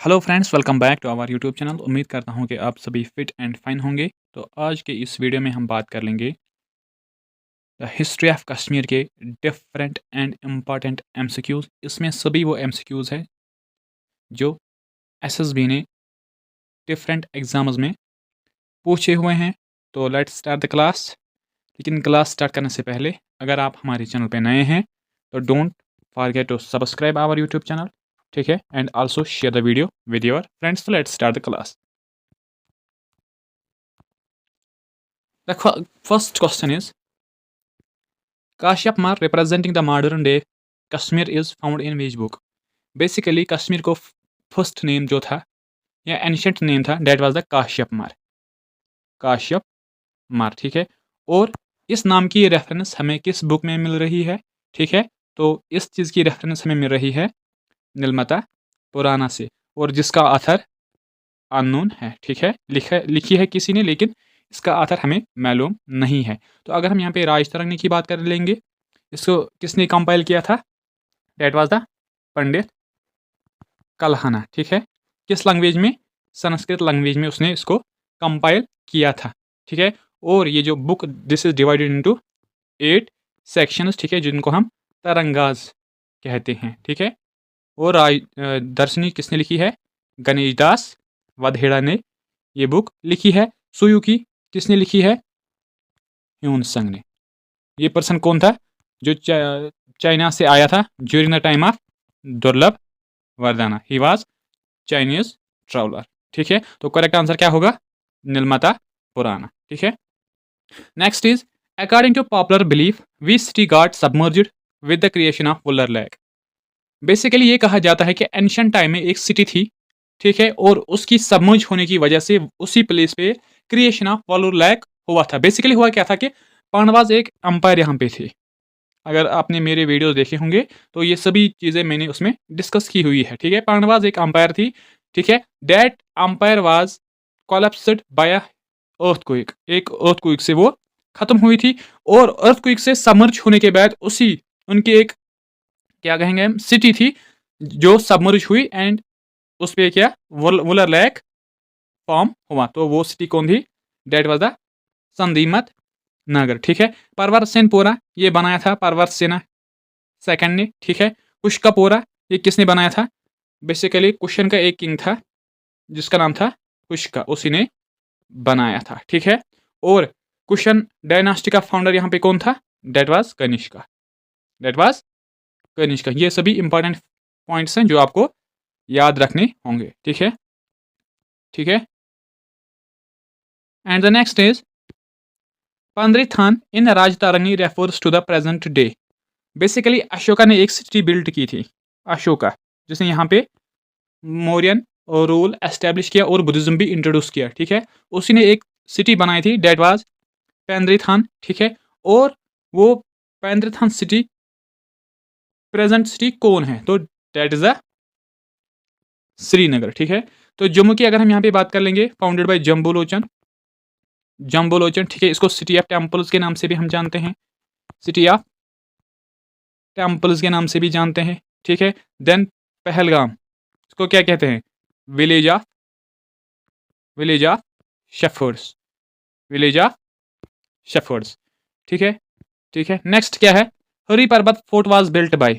Hello friends, welcome back to our YouTube channel. उम्मीद करता हूं कि आप सभी फिट एंड फाइन होंगे। तो आज के इस वीडियो में हम बात कर लेंगे द हिस्ट्री ऑफ कश्मीर के डिफरेंट एंड इम्पॉर्टेंट एमसीक्यूज़। इसमें सभी वो एमसीक्यूज़ हैं जो एसएसबी ने डिफरेंट एग्जाम्स में पूछे हुए हैं। तो लेट्स स्टार्ट द क्लास। लेकिन क्लास स्टार्ट करने से पहले अगर आप हमारे चैनल पे नए हैं तो don't forget to subscribe our YouTube channel, ठीक है, and also share the video with your friends. तो let's start the class. The first question is Kashyap Mar representing the modern day Kashmir is found in which book? Basically Kashmir को first name जो था या ancient name था that was the Kashyap मार। काश्यप मार, ठीक है। और इस नाम की रेफरेंस हमें किस बुक में मिल रही है, ठीक है। तो इस चीज़ की रेफरेंस हमें मिल रही है नीलमता पुराना से, और जिसका आथर अननोन है, ठीक है। लिखी है किसी ने, लेकिन इसका आथर हमें मालूम नहीं है। तो अगर हम यहाँ पे राज तरंगी की बात कर लेंगे, इसको किसने कंपाइल किया था? डेट वाज द पंडित कल्हना, ठीक है। किस लैंग्वेज में? संस्कृत लैंग्वेज में उसने इसको कंपाइल किया था, ठीक है। और ये जो book, this is divided into 8 sections, ठीक है, जिनको हम तरंगाज कहते हैं, ठीक है। और दर्शनी किसने लिखी है? गणेश दास वधेड़ा ने ये बुक लिखी है। सुयुकी किसने लिखी है? ह्यून संग ने। ये पर्सन कौन था जो चाइना से आया था ड्यूरिंग द टाइम ऑफ दुर्लभ वरदाना? ही वाज चाइनीज ट्रैवलर, ठीक है। तो करेक्ट आंसर क्या होगा? नीलमता पुराना, ठीक है। Next is according to popular belief which city got submerged with the creation of Wular lake? Basically ये कहा जाता है कि एंशियंट टाइम में एक सिटी थी, ठीक है, और उसकी सबमर्ज होने की वजह से उसी प्लेस पे क्रिएशन ऑफ वुलर लेक हुआ था। बेसिकली हुआ क्या था कि पांडवाज एक अंपायर यहाँ पे थे। अगर आपने मेरे वीडियोस देखे होंगे तो ये सभी चीज़ें मैंने उसमें डिस्कस की हुई है, ठीक है। पांडवाज एक अंपायर थी, ठीक है। That empire was collapsed by earthquake. एक अर्थक्वेक से वो खत्म हुई थी, और अर्थक्वेक से सबमर्ज होने के बाद उसी उनकी एक, क्या कहेंगे हम, सिटी थी जो सबमर्ज हुई, एंड उस पे क्या वुलर लेक फॉर्म हुआ। तो वो सिटी कौन थी? डेट वाज द संदीमत नगर, ठीक है। परवर सेनपोरा ये बनाया था परवर सेना सेकंड ने, ठीक है। कुशकापोरा ये किसने बनाया था? बेसिकली कुशन का एक किंग था जिसका नाम था कुशका, उसी ने बनाया था, ठीक है। और कुशन डायनास्टी का फाउंडर यहाँ पे कौन था? That was Kanishka. That was Kanishka. ये सभी इंपॉर्टेंट पॉइंट्स हैं जो आपको याद रखने होंगे, ठीक है, ठीक है। And the next is Pandrethan in Rajatarangini refers to the present day. Basically Ashoka ने एक सिटी बिल्ड की थी, अशोका, जिसने यहाँ पे मौर्यन रूल एस्टेब्लिश किया और बुद्धिज्म भी इंट्रोड्यूस किया, ठीक है। उसी ने एक सिटी बनाई थी, डेट वाज पेंद्रिथान, ठीक है। और वो पेंद्रिथान सिटी प्रेजेंट सिटी कौन है? तो डेट इज द श्रीनगर, ठीक है। तो जम्मू की अगर हम यहाँ पे बात कर लेंगे, फाउंडेड बाय जम्बूलोचन, जम्बूलोचन, ठीक है। इसको सिटी ऑफ टेम्पल्स के नाम से भी हम जानते हैं, सिटी ऑफ टेम्पल्स के नाम से भी जानते हैं, ठीक है। देन पहलगाम, इसको क्या कहते हैं? Village of village of shepherd's, village of shepherd's, ठीक है, ठीक है। नेक्स्ट क्या है? हरी पर्वत फोर्ट वाज बिल्ट बाय,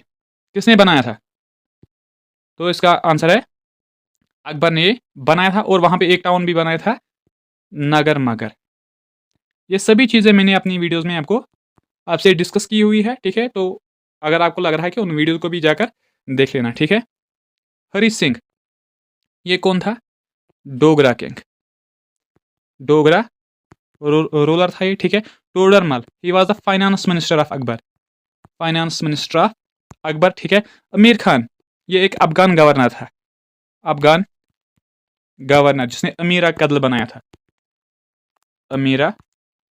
किसने बनाया था? तो इसका आंसर है अकबर ने बनाया था, और वहां पे एक टाउन भी बनाया था, नगर मगर। ये सभी चीज़ें मैंने अपनी वीडियोस में आपको आपसे डिस्कस की हुई है, ठीक है। तो अगर आपको लग रहा है कि उन वीडियोस को भी जाकर देख लेना, ठीक है। हरी सिंह ये कौन था? डोगरा किंग, डोगरा रूलर था ये, ठीक है। टोडरमल ही was the finance minister of Akbar, finance minister of Akbar, ठीक है। अमीर खान ये एक अफगान गवर्नर था, अफगान गवर्नर, जिसने अमीरा कदल बनाया था, अमीरा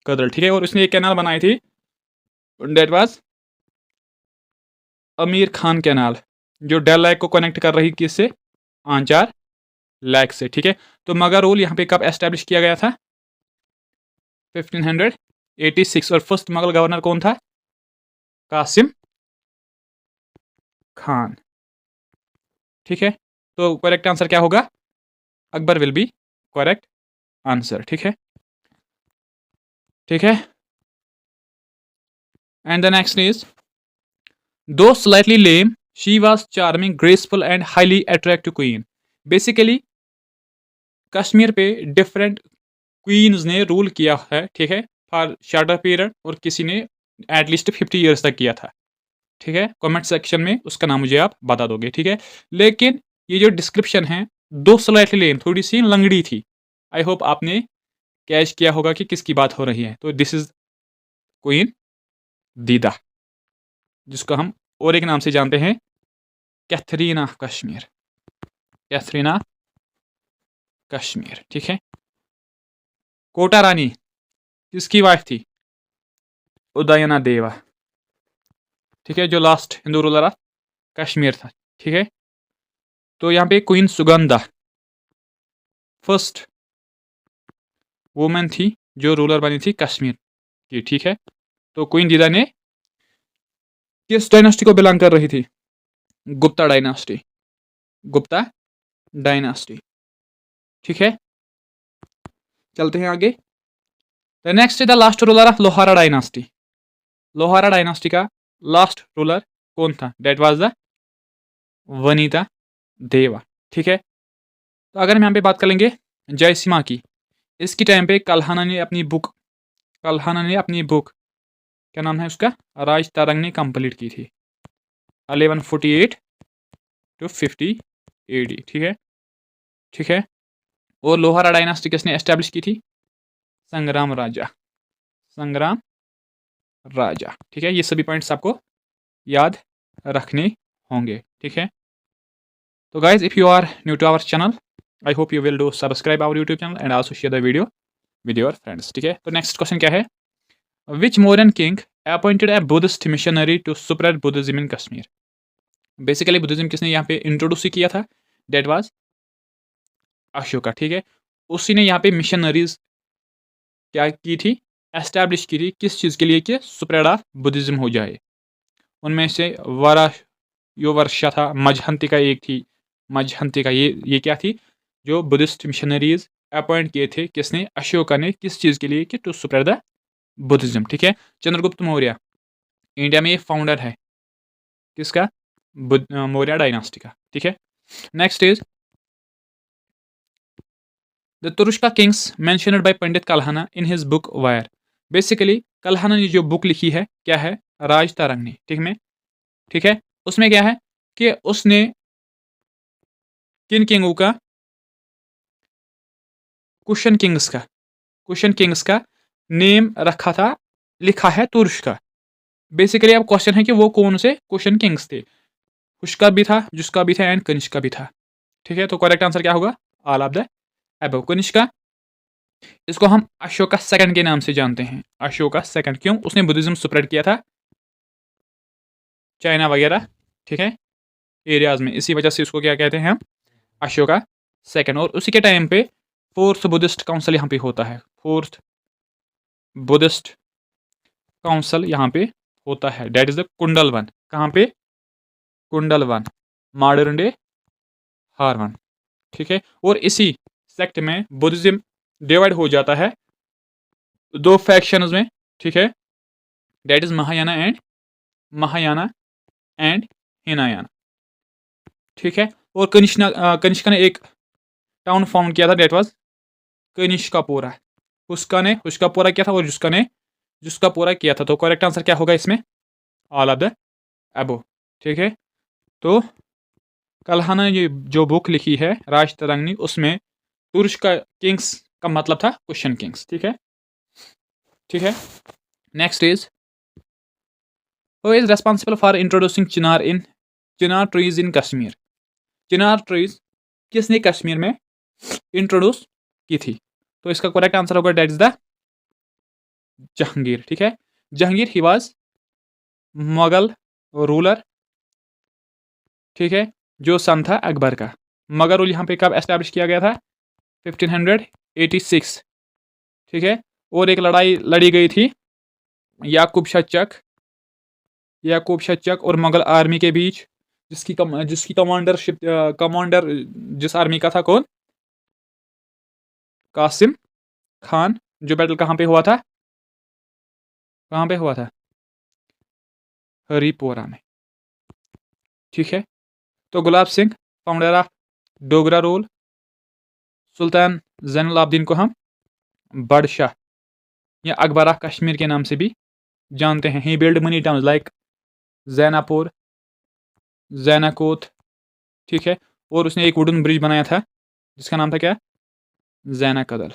कदल, ठीक है। और उसने एक कैनाल बनाई थी, डेट वाज अमीर खान कैनाल, जो डल लेक को कनेक्ट कर रही किससे? आंचार लेक से, ठीक है। तो मगर रूल यहाँ पे कब एस्टेब्लिश किया गया था? 1586। और फर्स्ट मुगल गवर्नर कौन था? कासिम खान, ठीक है। तो करेक्ट आंसर क्या होगा? Akbar will be correct answer. ठीक है, ठीक है। एंड द नेक्स्ट इज दो slightly lame she was charming, graceful and highly attractive queen. Basically Kashmir पे डिफरेंट क्वींस ने रूल किया है, ठीक है, फॉर शॉर्टर पीरियड, और किसी ने एटलीस्ट 50 ईयर्स तक किया था। ठीक है, कमेंट सेक्शन में उसका नाम मुझे आप बता दोगे। ठीक है, लेकिन ये जो डिस्क्रिप्शन है दो स्लाइटली लेम, थोड़ी सी लंगड़ी थी। आई होप आपने कैच किया होगा कि किसकी बात हो रही है। तो दिस इज क्वीन दीदा, जिसको हम और एक नाम से जानते हैं, कैथरीना कश्मीर, कैथरीना कश्मीर। ठीक है, कोटा रानी किसकी वाइफ थी? उदयना देवा। ठीक है, जो last Hindu ruler of Kashmir था। ठीक है, तो यहाँ पे क्वीन सुगंधा फर्स्ट वुमेन थी जो रूलर बनी थी कश्मीर की। ठीक है, तो क्वीन दीदा ने किस डायनास्टी को बिलोंग कर रही थी? Gupta dynasty, Gupta dynasty. ठीक है, चलते हैं आगे। The next is the last ruler of Lohara dynasty. Lohara dynasty का लास्ट रूलर कौन था? डेट वाज द वनीता देवा। ठीक है, तो अगर हम यहाँ पे बात करेंगे जयसीमा की, इसकी टाइम पे कल्हाना ने अपनी बुक क्या नाम है उसका, राज तरंग ने कंप्लीट की थी 1148 टू 50 AD। ठीक है, ठीक है। और लोहारा डायनास्टी किसने एस्टेब्लिश की थी? संग्राम राजा, संग्राम राजा। ठीक है, ये सभी पॉइंट्स आपको याद रखने होंगे। ठीक है, तो guys if you are new to our channel, I hope you will do subscribe our YouTube channel and also share the video with your friends. ठीक है, तो नेक्स्ट क्वेश्चन क्या है? Which Mauryan king appointed a Buddhist missionary to spread Buddhism in Kashmir? Basically Buddhism किसने यहाँ पे introduce किया था? That was Ashoka. ठीक है, उसी ने यहाँ पे मिशनरीज क्या की थी? एस्टैब्लिश की थी। किस चीज़ के लिए? कि स्प्रेड ऑफ बुद्धिज्म हो जाए। उनमें से वरा यो वर्षा था, मजहंती का एक थी, मजहंती का ये क्या थी? जो बुद्धिस्ट मिशनरीज अपॉइंट किए थे किसने? अशोका ने। किस चीज़ के लिए? कि टू स्प्रेड द बुद्धिज्म। ठीक है, चंद्रगुप्त मौर्य इंडिया में फाउंडर है किसका? मौर्य डायनास्टी का। ठीक है, next is the Turushka kings mentioned by Pandit Kalhana in his book वायर। बेसिकली कल्हाना ने जो बुक लिखी है क्या है? राज तरंगिणी। ठीक में, ठीक है, उसमें क्या है कि उसने किन किंगों का? कुशन किंग्स का नेम रखा था, लिखा है तुरुष्का। बेसिकली अब क्वेश्चन है कि वो कौन से कुशन किंग्स थे? हुष्का भी था, जिसका भी था, एंड कनिष्का भी था। ठीक है, तो करेक्ट आंसर क्या होगा? All of the above. Kanishka, इसको हम अशोका सेकंड के नाम से जानते हैं। अशोका सेकंड क्यों? उसने बुद्धिज्म स्प्रेड किया था चाइना वगैरह, ठीक है, एरियाज में, इसी वजह से इसको क्या कहते हैं हम? अशोका सेकंड। और उसी के टाइम पे फोर्थ बुद्धिस्ट काउंसिल यहाँ पे होता है। फोर्थ बुद्धिस्ट काउंसिल यहाँ पे होता है, डेट इज द कुंडल वन। कहाँ पे? कुंडल वन, मॉडर्न डे हारवन। ठीक है, और इसी सेक्ट में बुद्धिज्म डिवाइड हो जाता है दो फैक्शंस में। ठीक है, that is Mahayana and Hinayana. ठीक है, और कनिष्का ने एक टाउन फाउंड किया था, डेट वाज कनिष्कापुरा। हुस्कापुरा किया था, और जुस्कापुरा किया था। तो करेक्ट आंसर क्या होगा इसमें? All of the above. ठीक है, तो कल्हाना ने ये जो बुक लिखी है राज तरंगिणी, उसमें तुर्क किंग्स का मतलब था कुशन किंग्स। ठीक है, ठीक है। Next is who is responsible for introducing Chinar trees in Kashmir? Chinar trees किसने कश्मीर में इंट्रोड्यूस की थी? तो इसका करेक्ट आंसर होगा डेट इज द जहांगीर। ठीक है, Jahangir he was Mughal ruler. ठीक है, जो सन था अकबर का। मगर रूल यहाँ पे कब एस्टैब्लिश किया गया था? 1586। ठीक है, और एक लड़ाई लड़ी गई थी याकूब शाह चक और मुगल आर्मी के बीच, जिसकी कमांडर जिस आर्मी का था, कौन? कासिम खान। जो बैटल कहाँ पे हुआ था? कहाँ पे हुआ था? हरिपोरा में। ठीक है। तो Gulab Singh, founder of Dogra rule. Sultan Zainul Abidin को हम बादशाह या अकबर ऑफ कश्मीर के नाम से भी जानते हैं। ही बिल्ड मनी टाउन्स लाइक जैनापुर, जैनाकोथ। ठीक है। और उसने एक वुडन ब्रिज बनाया था जिसका नाम था क्या? जैना कदल।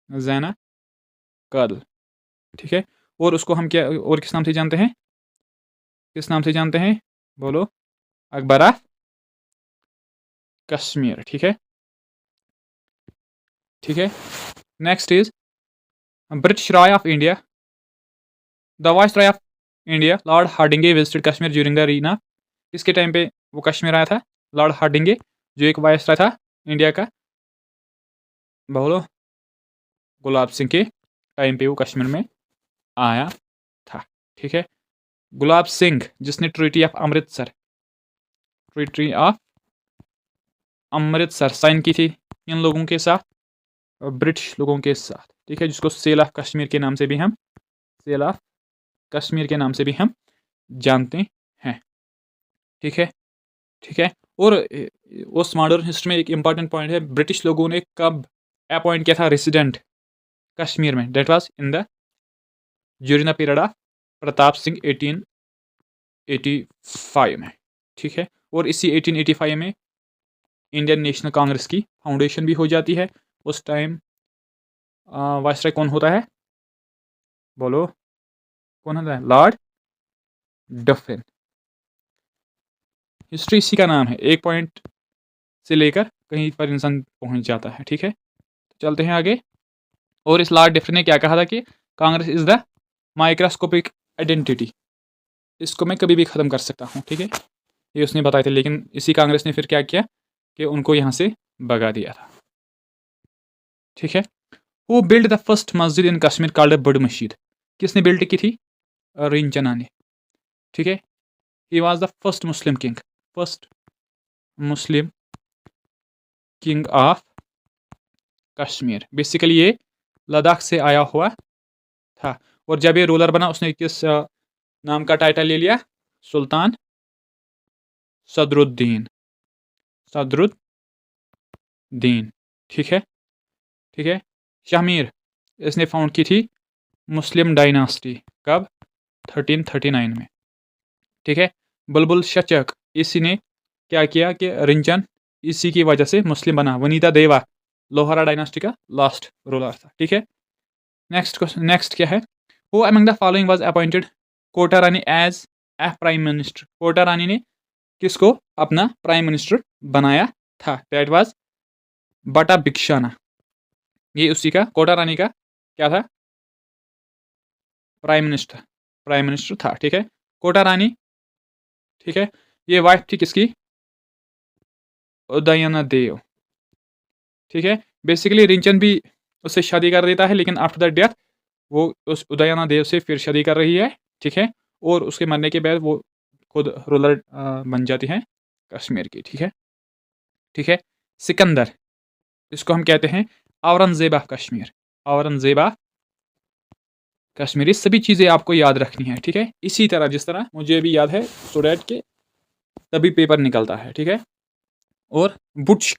जैना कदल। ठीक है। और उसको हम क्या और किस नाम से जानते हैं? किस नाम से जानते हैं? बोलो। अकबर ऑफ कश्मीर। ठीक है। ठीक है। Next is British roy of India. The viceroy of India lord Hardinge visited Kashmir during the reign. किसके टाइम पे वो कश्मीर आया था? लॉर्ड हार्डिंगे, जो एक वाइस रॉय था इंडिया का। बोलो। गुलाब सिंह के टाइम पे वो कश्मीर में आया था। ठीक है। गुलाब सिंह जिसने treaty of Amritsar, treaty of Amritsar sign की थी इन लोगों के साथ, ब्रिटिश लोगों के साथ। ठीक है। जिसको सेल ऑफ कश्मीर के नाम से भी हम सेल ऑफ कश्मीर के नाम से भी हम जानते हैं। ठीक है। ठीक है। और उस मॉडर्न हिस्ट्री में एक इंपॉर्टेंट पॉइंट है, ब्रिटिश लोगों ने कब अपॉइंट किया था रेसिडेंट कश्मीर में? That was in the during the period of Pratap Singh 1885 में। ठीक है। और इसी 1885 में इंडियन नेशनल कांग्रेस की फाउंडेशन भी हो जाती है। उस टाइम वाइसराय कौन होता है? बोलो। कौन होता है? लॉर्ड डफिन। हिस्ट्री इसी का नाम है, एक पॉइंट से लेकर कहीं पर इंसान पहुंच जाता है। ठीक है। चलते हैं आगे। और इस लॉर्ड डफिन ने क्या कहा था कि Congress is the microscopic identity, इसको मैं कभी भी ख़त्म कर सकता हूँ। ठीक है। ये उसने बताया था, लेकिन इसी कांग्रेस ने फिर क्या किया कि उनको यहाँ से भगा दिया था। ठीक है। वो बिल्ड द फर्स्ट मस्जिद इन कश्मीर कॉल्ड बड़ मस्जिद। किसने बिल्ड की थी? रिंचना ने। ठीक है। ही was the first Muslim king, first Muslim king of Kashmir. Basically ये लद्दाख से आया हुआ था। और जब ये रूलर बना उसने किस नाम का टाइटल ले लिया? सुल्तान सदरुद्दीन। सदरुद्दीन। ठीक है। ठीक है। शामीर, इसने फाउंड की थी मुस्लिम डायनास्टी। कब? 1339 में। ठीक है। बुलबुल शचक, इसी ने क्या किया कि रिंचन इसी की वजह से मुस्लिम बना। वनीता देवा लोहारा डायनास्टी का लास्ट रूलर था। ठीक है। नेक्स्ट क्वेश्चन, नेक्स्ट क्या है? Who among the following was appointed Kota Rani as a prime minister. Kota Rani ने किसको अपना प्राइम मिनिस्टर बनाया था? दैट वाज बटा भिक्षाना। ये उसी का, कोटा रानी का क्या था? प्राइम मिनिस्टर था। ठीक है। कोटा रानी। ठीक है। ये वाइफ थी किसकी? उदयना देव। ठीक है। बेसिकली रिंचन भी उससे शादी कर देता है, लेकिन आफ्टर द डेथ वो उस उदयना देव से फिर शादी कर रही है। ठीक है। और उसके मरने के बाद वो खुद रूलर बन जाती है कश्मीर की। ठीक है। ठीक है। सिकंदर, इसको हम कहते हैं औरंगजेब ऑफ कश्मीर। औरंगजेब ऑफ कश्मीर। ये सभी चीज़ें आपको याद रखनी है। ठीक है। इसी तरह जिस तरह मुझे भी याद है, सो डैट के तभी पेपर निकलता है। ठीक है। और बुट्स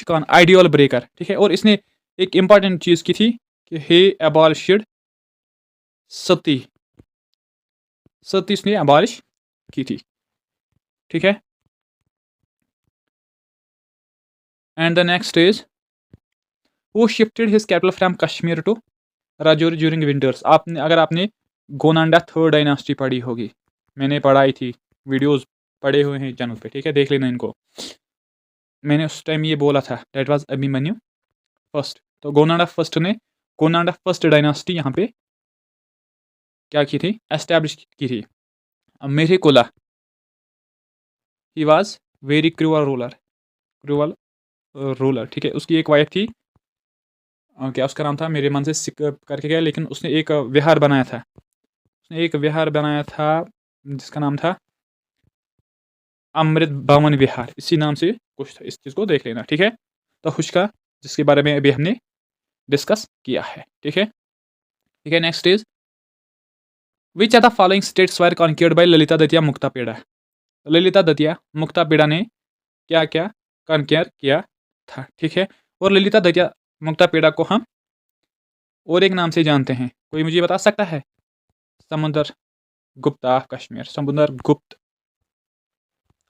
खान आइडियल ब्रेकर। ठीक है। और इसने एक इंपॉर्टेंट चीज़ की थी कि हे अबॉलिश्ड सती। सती इसने अबॉलिश की थी। ठीक है। एंड द नेक्स्ट इज वो shifted his capital from Kashmir to Rajouri during winters. आपने, अगर आपने गोनांडा थर्ड डायनास्टी पढ़ी होगी, मैंने पढ़ाई थी, वीडियोस पड़े हुए हैं चैनल पे। ठीक है। देख लेना इनको। मैंने उस टाइम ये बोला था, डेट वाज अभिमन्यु फर्स्ट। तो गोनांडा फर्स्ट डायनास्टी यहाँ पे क्या की थी? एस्टैब्लिश की थी। Mihirakula, he was very cruel ruler. ठीक है। उसकी एक वाइफ थी, क्या उसका नाम था? मेरे मन से सिक करके गया, लेकिन उसने एक विहार बनाया था। उसने एक विहार बनाया था जिसका नाम था अमृत भवन विहार, इसी नाम से कुछ था, इस चीज़ को देख लेना, ठीक है। तो हुश्का, जिसके बारे में अभी हमने डिस्कस किया है, ठीक है। ठीक है, next is which are the following states were conquered by Lalitaditya Muktapida. Lalitaditya Muktapida ने क्या क्या कॉन्क्यर किया था, ठीक है। और ललिता दतिया मुक्तापेड़ा को हम और एक नाम से जानते हैं, कोई मुझे बता सकता है? समुद्र गुप्त ऑफ कश्मीर, समुद्र गुप्त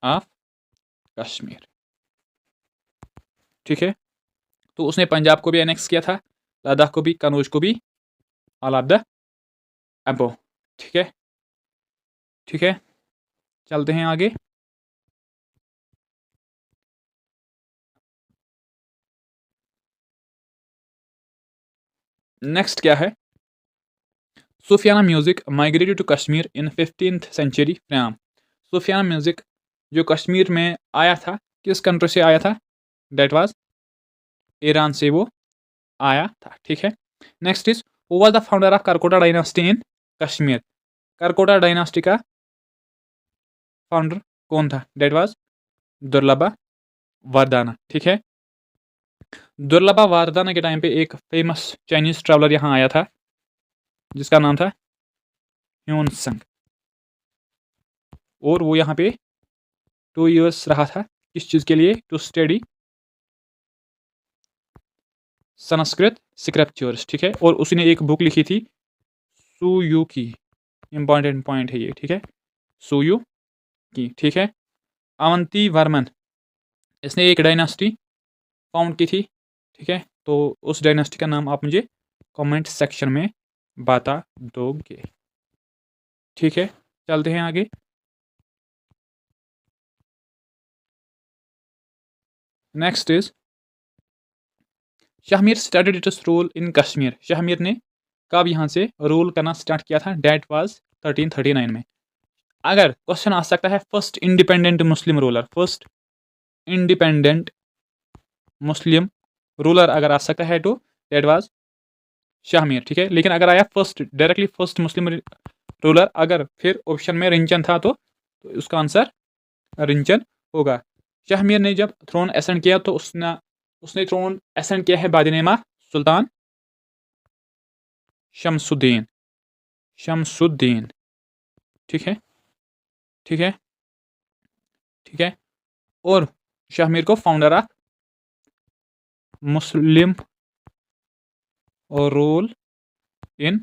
ऑफ कश्मीर, ठीक है। तो उसने पंजाब को भी एनेक्स किया था, लद्दाख को भी, कनौज को भी, ऑल ऑफ द अबो, ठीक है। ठीक है, चलते हैं आगे। नेक्स्ट क्या है? Sufiana music migrated to Kashmir in 15th century from. Sufiana music जो कश्मीर में आया था, किस कंट्री से आया था? दैट वाज ईरान से वो आया था, ठीक है। Next is who was the founder of Karkota dynasty in Kashmir. Karkota dynasty का फाउंडर कौन था? दैट वाज दुर्लभा वारदाना, ठीक है। दुर्लभा वारदाना के टाइम पे एक फेमस चाइनीज ट्रैवलर यहाँ आया था, जिसका नाम था ह्यून संग, और वो यहाँ पे 2 years रहा था। किस चीज़ के लिए? टू स्टडी संस्कृत स्क्रिप्चर्स, ठीक है। और उसने एक बुक लिखी थी सुयु की, इंपॉर्टेंट पॉइंट है ये, ठीक है, सुयु की, ठीक है। अवंती वर्मन, इसने एक डायनास्टी फाउंड की थी, ठीक है। तो उस डायनास्टी का नाम आप मुझे कमेंट सेक्शन में बता दोगे, ठीक है। चलते हैं आगे। Next is Shahmir started its rule in Kashmir. Shahmir ने कब यहाँ से रूल करना स्टार्ट किया था? डेट वाज 1339 में। अगर क्वेश्चन आ सकता है फर्स्ट इंडिपेंडेंट मुस्लिम रूलर, फर्स्ट इंडिपेंडेंट मुस्लिम रूलर अगर आ सकता है तो डेट वाज शाहमीर, ठीक है। लेकिन अगर आया first, directly first Muslim ruler, अगर फिर ऑप्शन में रिंचन था तो उसका आंसर रिंचन होगा। शाहमीर ने जब थ्रोन एसेंड किया तो उसने थ्रोन एसेंड किया है बादिनेमा सुल्तान शमसुद्दीन, शमसुद्दीन, ठीक है, ठीक है, ठीक है। और शाहमीर को फाउंडर ऑफ मुस्लिम और रूल इन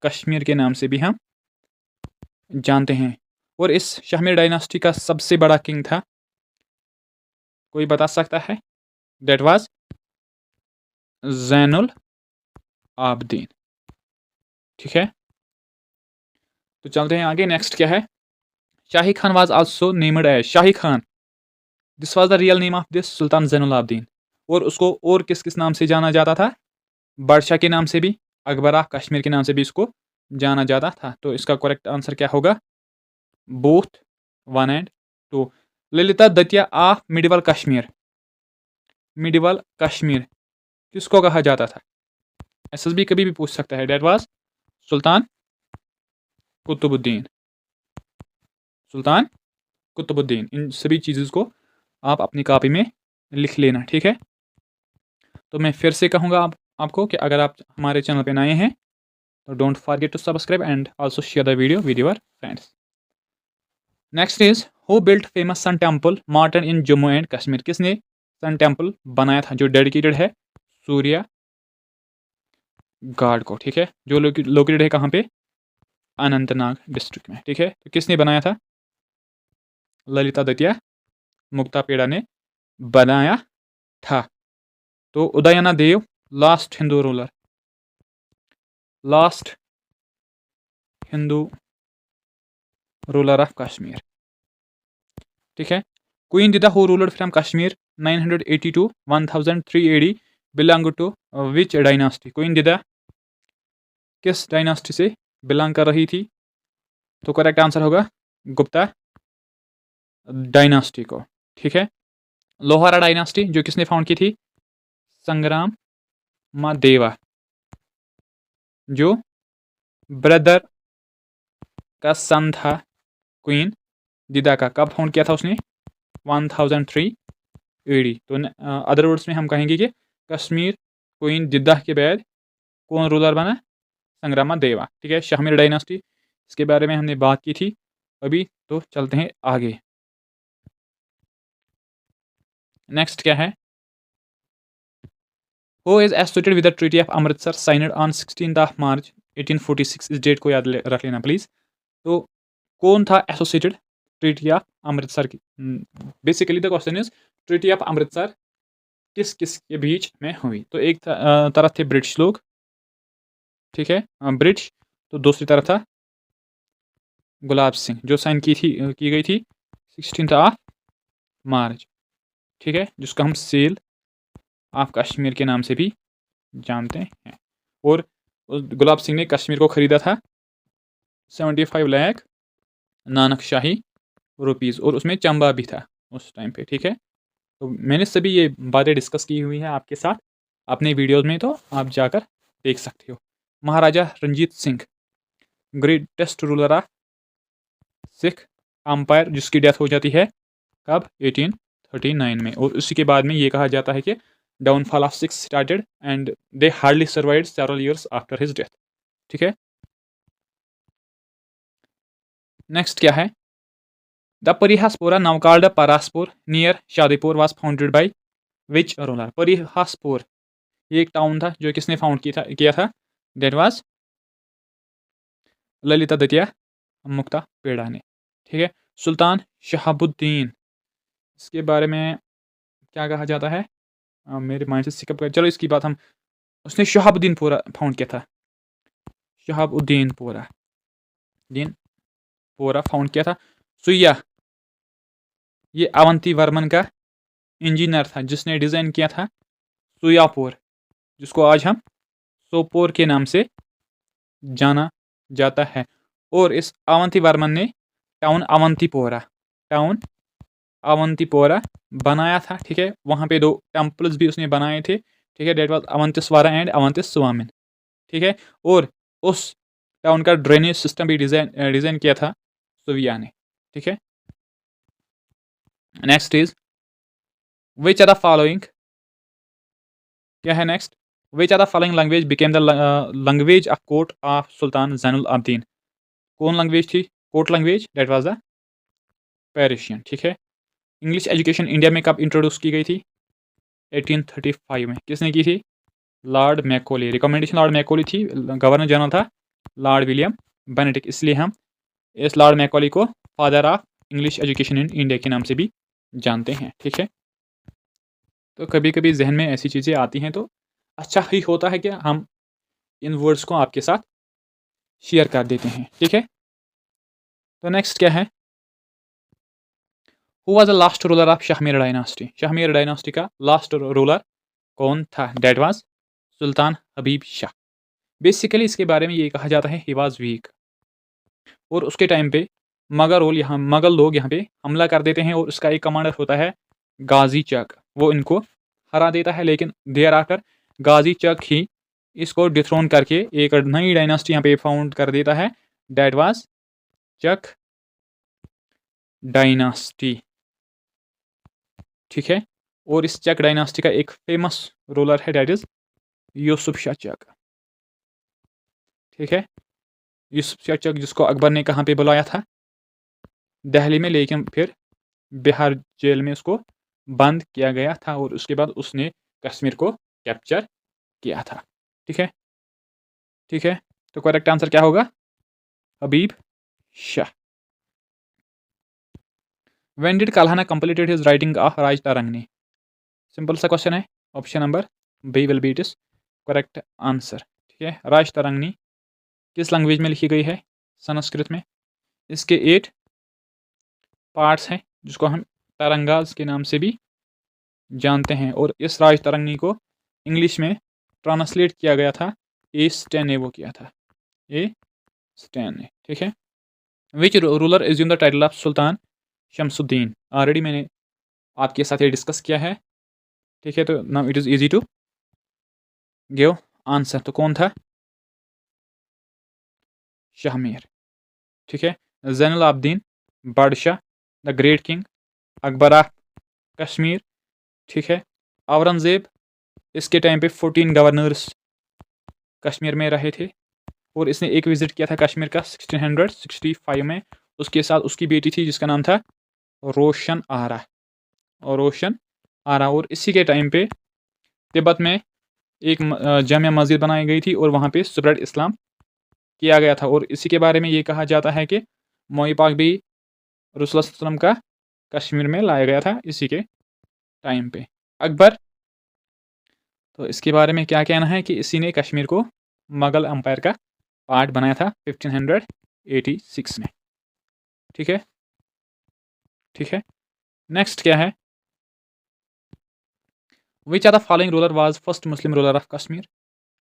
कश्मीर के नाम से भी हम जानते हैं। और इस शाहमीर डायनास्टी का सबसे बड़ा किंग था, कोई बता सकता है? दैट वाज जैनुल आबदीन, ठीक है। तो चलते हैं आगे। नेक्स्ट क्या है? Shahi Khan was also named as Shahi Khan, this was the real name of this Sultan Zainul Abidin. और उसको और किस किस नाम से जाना जाता था? बादशाह के नाम से भी, अकबरा कश्मीर के नाम से भी इसको जाना जाता था। तो इसका करेक्ट आंसर क्या होगा? Both 1 and 2। Lalita Datia of medieval Kashmir, medieval Kashmir किसको कहा जाता था? एसएसबी कभी भी पूछ सकता है। डेट वाज सुल्तान कुतुबुद्दीन, सुल्तान कुतुबुद्दीन। इन सभी चीज़ों को आप अपनी कॉपी में लिख लेना, ठीक है। तो मैं फिर से कहूँगा आपको कि अगर आप हमारे चैनल पे नए हैं तो don't forget to subscribe and also share the video with your friends. Next is who built famous sun temple Martand in Jammu and Kashmir. किसने सन टेम्पल बनाया था जो डेडिकेटेड है सूर्या गाड को, ठीक है, जो लोकेटेड है कहाँ पे? अनंतनाग डिस्ट्रिक्ट में, ठीक है। तो किसने बनाया था? ललिता दतिया मुक्तापेड़ा ने बनाया था। तो Udayana Deva last Hindu ruler, last Hindu ruler of Kashmir, ठीक है। Queen Didda who ruler from Kashmir 980 to 1003 AD belong to which dynasty. Queen Didda किस डायनास्टी से बिलोंग कर रही थी? तो करेक्ट आंसर होगा गुप्ता डायनास्टी को, ठीक है। लोहारा डायनास्टी जो किसने फाउंड की थी? संग्राम मादेवा, जो ब्रदर का सन था क्वीन दिदा का कब फाउंड किया था उसने? 1003 AD। तो अदर वर्ड्स में हम कहेंगे कि कश्मीर क्वीन दिदा के बाद कौन रूलर बना? संग्रामा देवा। ठीक है, शाहमीर डायनास्टी, इसके बारे में हमने बात की थी अभी। तो चलते हैं आगे। नेक्स्ट क्या है? Who is associated with the treaty of Amritsar signed on 16 मार्च 1846। इस डेट को याद रख लेना प्लीज। तो कौन था एसोसिएटेड ट्रीटी ऑफ अमृतसर की? Basically the question is treaty of Amritsar किस किस के बीच में हुई? तो एक तरफ थे ब्रिटिश लोग, ठीक है, ब्रिटिश। तो दूसरी तरफ था गुलाब सिंह, जो साइन की गई थी 16 मार्च, ठीक है, जिसको हम सेल ऑफ कश्मीर के नाम से भी जानते हैं। और गुलाब सिंह ने कश्मीर को खरीदा था 75 लाख नानक शाही रुपीज़, और उसमें चंबा भी था उस टाइम पे। ठीक है, तो मैंने सभी ये बातें डिस्कस की हुई हैं आपके साथ अपने वीडियोस में, तो आप जाकर देख सकते हो। Maharaja Ranjit Singh, greatest ruler of Sikh empire, जिसकी डेथ हो जाती है कब? 1839 में। और उसी के बाद में ये कहा जाता है कि downfall of Sikhs started and they hardly survived several years after his death. ठीक है, नेक्स्ट क्या है? The Parihaspura now called Paraspur near Shadipur was founded by which ruler? Parihaspur ये एक टाउन था जो किसने फाउंड किया था? That was Lalitaditya Muktapida ने। ठीक है, सुल्तान शहाबुद्दीन, इसके बारे में क्या कहा जाता है? मेरे माइंड से सिकअप कर, चलो इसकी बात हम, उसने शहाबुद्दीन पूरा फाउंड किया था। शहाबुद्दीन पूरा दिन पूरा फाउंड किया था। सुइया, ये अवंती वर्मन का इंजीनियर था जिसने डिज़ाइन किया था सुयापुर, जिसको आज हम सोपोर के नाम से जाना जाता है। और इस अवंती वर्मन ने टाउन अवंतीपोरा बनाया था। ठीक है, वहाँ पे 2 टेम्पल्स भी उसने बनाए थे। ठीक है, डेट वाज अवंतिस्वारा एंड अवंतिस स्वामिन। ठीक है, और उस टाउन का ड्रेनेज सिस्टम भी डिज़ाइन किया था सुविया ने। ठीक है, next is which are the following, क्या है next? Which are the following language became the language of court of Sultan Zainul Abidin? कौन लैंग्वेज थी court language? That was the Persian. ठीक है, इंग्लिश एजुकेशन इंडिया में कब इंट्रोड्यूस की गई थी? 1835 में। किसने की थी? Lord Macaulay. Recommendation Lord Macaulay थी, गवर्नर जनरल था लॉर्ड विलियम बेनेडिक्ट, इसलिए हम इस लॉर्ड मैकोले को father of English education in India के नाम से भी जानते हैं। ठीक है, तो कभी कभी जहन में ऐसी चीज़ें आती हैं तो अच्छा ही होता है कि हम इन वर्ड्स को आपके साथ शेयर कर देते हैं। ठीक है, तो नेक्स्ट क्या है? Who was the last ruler of Shahmir dynasty? Shahmir dynasty का लास्ट रूलर कौन था? That was Sultan Habib Shah. Basically इसके बारे में ये कहा जाता है ही वाज वीक, और उसके टाइम पे मगल लोग यहाँ पे हमला कर देते हैं, और उसका एक कमांडर होता है गाजी चक, वो इनको हरा देता है। लेकिन देर आकर गाजी चक ही इसको डिथ्रोन करके एक नई डायनास्टी यहाँ पे फाउंड कर देता है। That was Chak dynasty. ठीक है, और इस चक डायनास्टी का एक फेमस रूलर है, डेट इज यूसुफ शाह चक। ठीक है, यूसुफ शाह चक जिसको अकबर ने कहाँ पे बुलाया था? दिल्ली में, लेकिन फिर बिहार जेल में उसको बंद किया गया था, और उसके बाद उसने कश्मीर को कैप्चर किया था। ठीक है, ठीक है, तो करेक्ट आंसर क्या होगा? Habib Shah. When did Kalhana completed his writing of Raj Tarangini? Simple सा क्वेश्चन है, option number B will be it is correct answer. ठीक है, राज तरंगनी किस लैंग्वेज में लिखी गई है? संस्कृत में। इसके 8 पार्ट्स हैं जिसको हम तरंगाज के नाम से भी जानते हैं, और इस राज तरंगनी को इंग्लिश में ट्रांसलेट किया गया था ए स्टैन ने, वो किया था ए स्टैन ने। ठीक है, which ruler assume the title of sultan Shamsuddin? Already मैंने आपके साथ ये डिस्कस किया है। ठीक है, तो now it is easy to give answer. तो कौन था? शाहमीर। ठीक है, Zainul Abidin Badshah the great king, Akbar of Kashmir, ठीक है। औरंगजेब, इसके टाइम पे 14 गवर्नर्स कश्मीर में रहे थे, और इसने एक विजिट किया था कश्मीर का 1665 में। उसके साथ उसकी बेटी थी जिसका नाम था रोशन आरा, और इसी के टाइम पे तिब्बत में एक जामिया मस्जिद बनाई गई थी और वहाँ पे स्प्रेड इस्लाम किया गया था। और इसी के बारे में ये कहा जाता है कि मोई पाक भी रसूलुल्लाह सल्लल्लाहु अलैहि वसल्लम का कश्मीर में लाया गया था इसी के टाइम पे। अकबर, तो इसके बारे में क्या कहना है कि इसी ने कश्मीर को मुगल एम्पायर का पार्ट बनाया था 1586 में, ठीक है, ठीक है। नेक्स्ट क्या है, which are the following ruler was first Muslim ruler of Kashmir.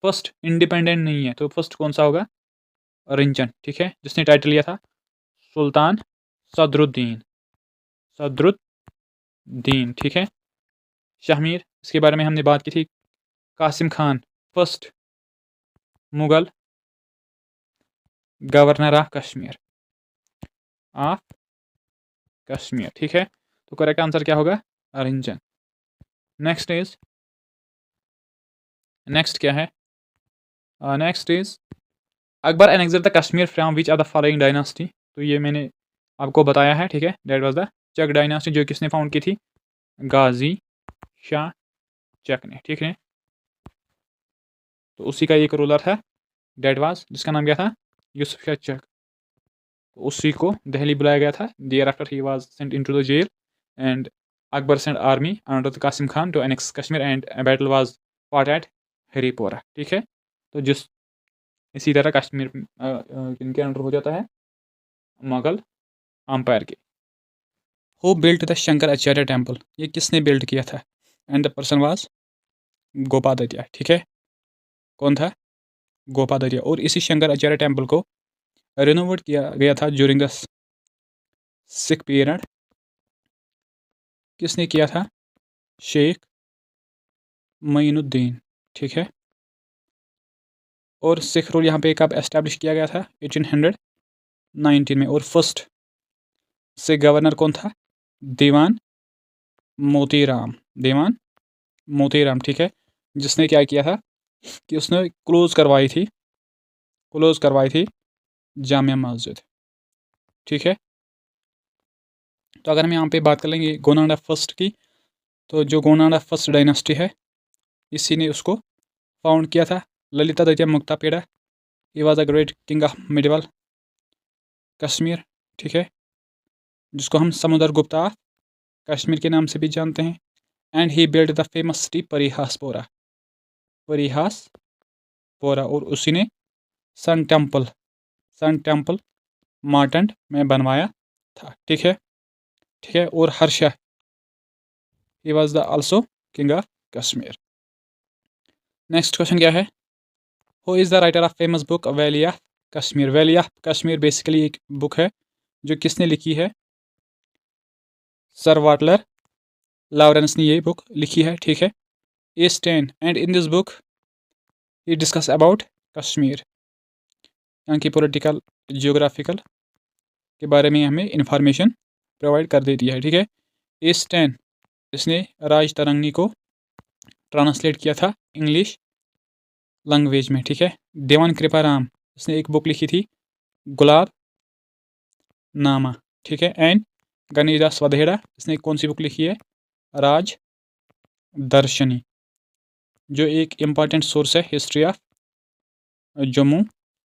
First independent नहीं है तो फर्स्ट कौन सा होगा, रिंचन, ठीक है, जिसने टाइटल लिया था सुल्तान सदरुद्दीन, सदरुद्दीन, ठीक है। शाहमीर, इसके बारे में हमने बात की थी। Qasim Khan, first Mughal governor of Kashmir, ठीक है। तो करेक्ट आंसर क्या होगा, रिंचन। नेक्स्ट क्या है, next is Akbar annexed the Kashmir from which are the following dynasty. तो ये मैंने आपको बताया है, ठीक है, that was the Chak dynasty, जो किसने फाउंड की थी, गाजी शाह चक ने, ठीक है। तो उसी का एक रूलर था दैट वाज, जिसका नाम क्या था, यूसुफ शाह चक। तो उसी को दिल्ली बुलाया गया था। There after he was sent into the jail and Akbar sent army under the Qasim Khan to annex Kashmir and battle was fought at Haripora, ठीक है। तो जिस इसी तरह कश्मीर किनके अंडर हो जाता है, मुगल अंपायर के। Who built the Shankaracharya temple, ये किसने बिल्ड किया था, एंड द पर्सन वाज गोपादात्य, ठीक है। कौन था, गोपादात्य। और इसी शंकराचार्य टेम्पल को रिनोवेट किया गया था ड्यूरिंग द सिख पीरियड, किसने किया था, शेख मोइनुद्दीन, ठीक है। और सिख रूल यहाँ पे कब एस्टैब्लिश किया गया था, 1819 में। और फर्स्ट सिख गवर्नर कौन था, दीवान मोतीराम, दीवान मोतीराम, ठीक है। जिसने क्या किया था कि उसने क्लोज करवाई थी जामिया मस्जिद, ठीक है। तो अगर हम यहाँ पे बात कर लेंगे गोनाडा फर्स्ट की, तो जो गोनाडा फर्स्ट डायनेस्टी है, इसी ने उसको फाउंड किया था। Lalitaditya Muktapida, he was a great king of medieval Kashmir, ठीक है, जिसको हम समुद्र गुप्ता कश्मीर के नाम से भी जानते हैं। And he build the famous city Parihaspora, और उसी ने सन टेम्पल मार्टंड में बनवाया था, ठीक है, ठीक है। और हर्षा, ही was the also king of Kashmir. Next question क्या है, who is the writer of famous book valley of Kashmir. Valley of Kashmir basically एक बुक है जो किसने लिखी है, सर वाटलर लॉरेंस ने ये बुक लिखी है, ठीक है। As 10 and in this book he discuss about Kashmir, यहाँ की पॉलिटिकल जियोग्राफिकल के बारे में हमें इंफॉर्मेशन प्रोवाइड कर देती है, ठीक है। एज 10 इसने राज तरंगनी को ट्रांसलेट किया था इंग्लिश लैंग्वेज में, ठीक है। देवान कृपाराम, इसने एक बुक लिखी थी गुलाब नामा, ठीक है। एंड गणेशदास वधेड़ा, इसने कौन सी बुक लिखी है, राज दर्शनी, जो एक इम्पॉर्टेंट सोर्स है हिस्ट्री ऑफ जम्मू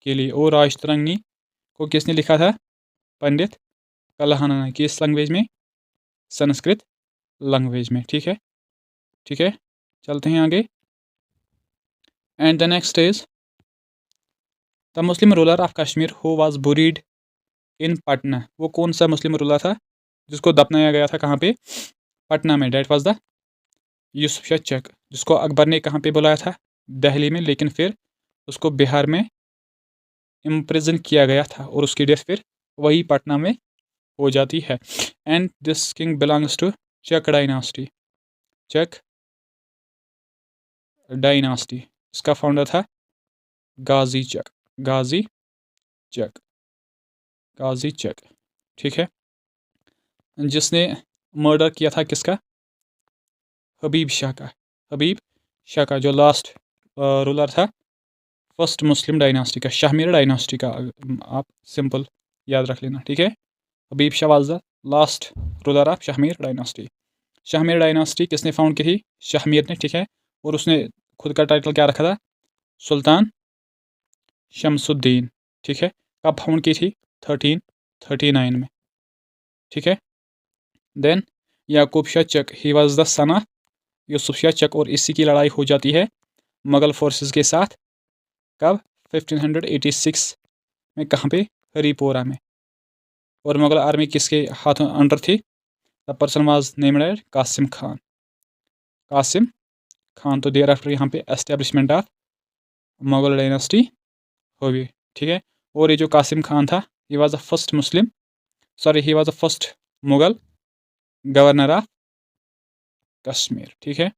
के लिए। और राज तरंगनी को किसने लिखा था, पंडित कलहना ने, किस लैंग्वेज में, संस्कृत लैंग्वेज में, ठीक है, ठीक है। चलते हैं आगे। And the next is the Muslim ruler of Kashmir who was buried in Patna. वो कौन सा मुस्लिम रूलर था जिसको दफनाया गया था कहाँ पे, पटना में। That was the Yusuf Shah Chak, जिसको अकबर ने कहाँ पे बुलाया था, दिल्ली में, लेकिन फिर उसको बिहार में इम्प्रिजन किया गया था और उसकी डेथ फिर वही पटना में हो जाती है। And this king belongs to Chak dynasty, Chak dynasty, इसका फाउंडर था गाजी चक, गाजी चक, ठीक है। जिसने मर्डर किया था किसका? हबीब शाह का। हबीब शाह का जो लास्ट रूलर था फर्स्ट मुस्लिम डायनास्टी का, शाहमीर डायनास्टी का। आप सिंपल याद रख लेना, ठीक है। Habib Shah was the last ruler of Shahmir dynasty. Shahmir dynasty किसने फाउंड की थी? शाहमीर ने, ठीक है। और उसने खुद का टाइटल क्या रखा था? सुल्तान शमसुद्दीन, ठीक है। कब फाउंड की थी? 1339 में, ठीक है। Then Yaqub Shah Chak, he was the son of Yusuf Shah Chak, और इसी की लड़ाई हो जाती है मुगल फोर्सेस के साथ। कब? 1586 में। कहाँ पे? हरीपोरा में। और मुगल आर्मी किसके हाथों अंडर थी? The person was named as Qasim Khan. Qasim Khan. तो देयर आफ्टर यहाँ पे एस्टेब्लिशमेंट ऑफ मुगल डायनेस्टी हुई, ठीक है। और ये जो कासिम खान था, he was the first Muslim, sorry, he was the first Mughal governor of Kashmir, ठीक है।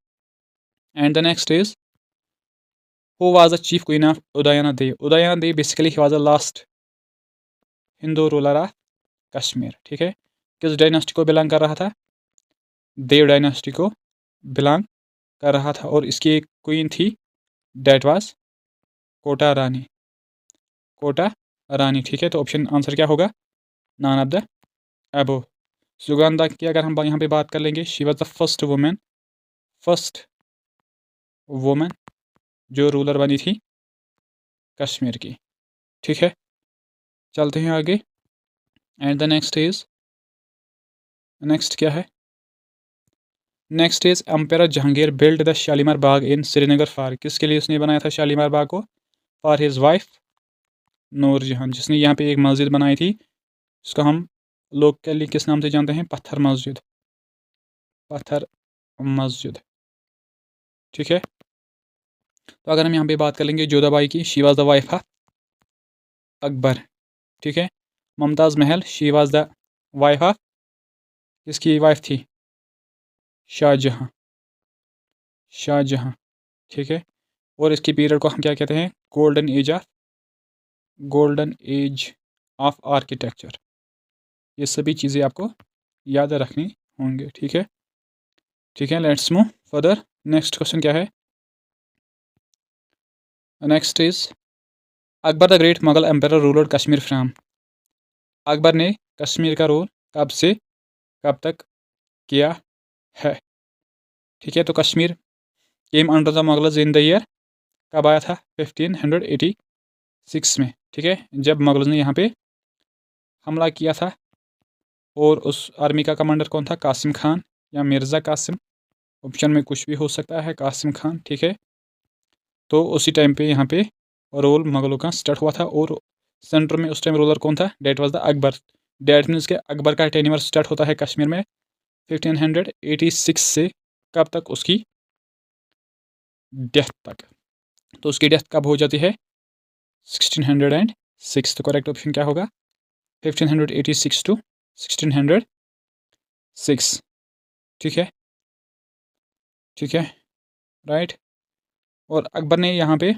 And the next is who was the chief queen of Udayana Dev? Udayana Dev basically he was the last Hindu ruler of Kashmir, ठीक है। किस डायनेस्टी को बिलोंग कर रहा था? देव dynasty को बिलोंग कर रहा था। और इसकी एक क्वीन थी, डेट वाज कोटा रानी। कोटा रानी, ठीक है। तो ऑप्शन आंसर क्या होगा? None of the above. Sugandha की अगर हम यहाँ पे बात कर लेंगे, she was the first women जो रूलर बनी थी कश्मीर की, ठीक है। चलते हैं आगे। एंड द नेक्स्ट क्या है? Next is ampere Jahangir build the Shalimar Bagh in Srinagar for, किसके लिए उसने बनाया था शालीमार बाग को? फॉर हिज वाइफ नूरजहां, जिसने यहाँ पे एक मस्जिद बनाई थी, उसका हम लोकली किस नाम से जानते हैं? पत्थर मस्जिद। पत्थर मस्जिद, ठीक है। तो अगर हम यहाँ पे बात कर लेंगे जोधाबाई की, she was the wife of Akbar, ठीक है। Mumtaz Mahal, she was the wife of, किसकी वाइफ थी? शाहजहां। शाहजहां, ठीक है। और इसकी पीरियड को हम क्या कहते हैं? Golden age of architecture. ये सभी चीज़ें आपको याद रखनी होंगे, ठीक है। ठीक है, let's move further. Next question क्या है? Next is Akbar the great Mughal empire ruler Kashmir from. Akbar ने कश्मीर का रूल कब से कब तक किया है? ठीक है, तो Kashmir came under the Mughals in the year, कब आया था? 1586 में, ठीक है, जब मुगल्स ने यहाँ पे हमला किया था। और उस आर्मी का कमांडर कौन था? कासिम खान या मिर्ज़ा कासिम, ऑप्शन में कुछ भी हो सकता है। कासिम खान, ठीक है। तो उसी टाइम पे यहाँ पे रोल मुगलों का स्टार्ट हुआ था। और सेंटर में उस टाइम रूलर कौन था? That was the Akbar. That means के अकबर का टेन्योर स्टार्ट होता है कश्मीर में 1586 से कब तक? उसकी डेथ तक। तो उसकी डेथ कब हो जाती है? 1606। तो करेक्ट ऑप्शन क्या होगा? 1586 टू 1606, ठीक है, ठीक है, राइट। और अकबर ने यहाँ पे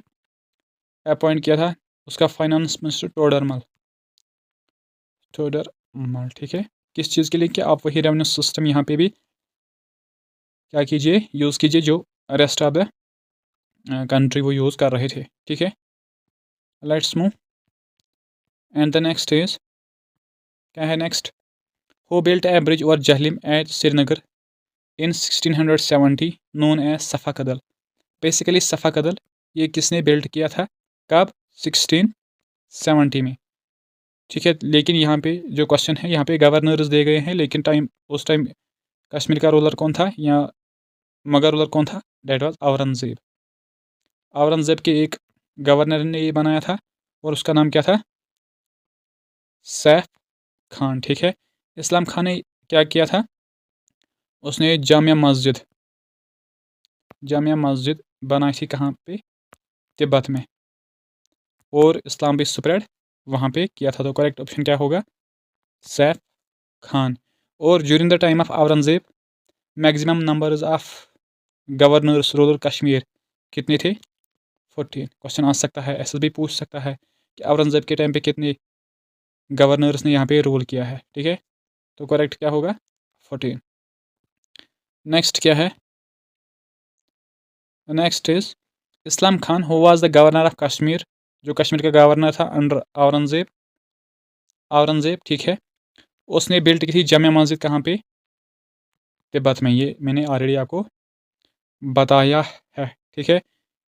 अपॉइंट किया था उसका फाइनेंस मिनिस्टर टोडरमल, ठीक है। किस चीज़ के लिए? कि आप वही रेवेन्यू सिस्टम यहाँ पे भी क्या कीजिए? यूज़ कीजिए जो रेस्ट ऑफ द कंट्री वो यूज़ कर रहे थे, ठीक है। Let's move. And the next is क्या है? Next, who built A bridge और जहलिम एट श्रीनगर इन 1670 नोन एज सफ़ा कदल। बेसिकली सफ़ा कदल ये किसने बिल्ड किया था? कब? 1670 में, ठीक है। लेकिन यहाँ पे जो क्वेश्चन है, यहाँ पे गवर्नर्स दे गए हैं, लेकिन उस टाइम कश्मीर का रूलर कौन था या मगर रूलर कौन था? That was Aurangzeb. औरंगजेब के एक गवर्नर ने ये बनाया था और उसका नाम क्या था? सैफ खान, ठीक है। इस्लाम खान ने क्या किया था? उसने जामिया मस्जिद बनाई थी, कहाँ पे? तिब्बत में। और इस्लाम भी स्प्रेड वहाँ पे किया था। तो करेक्ट ऑप्शन क्या होगा? सैफ खान। और during the time of Aurangzeb maximum numbers of governors ruler Kashmir कितने थे? 14। क्वेश्चन आ सकता है, ऐसा भी पूछ सकता है कि औरंगजेब के टाइम पे कितने गवर्नर्स ने यहाँ पे रूल किया है, ठीक है। तो करेक्ट क्या होगा? 14। नेक्स्ट क्या है? Next is Islam Khan who was the governor of Kashmir, जो कश्मीर का गवर्नर था अंडर औरंगजेब, ठीक है। उसने बिल्ड की थी जामा मस्जिद कहाँ पे? तिब्बत में। ये मैंने ऑलरेडी आपको बताया है, ठीक है।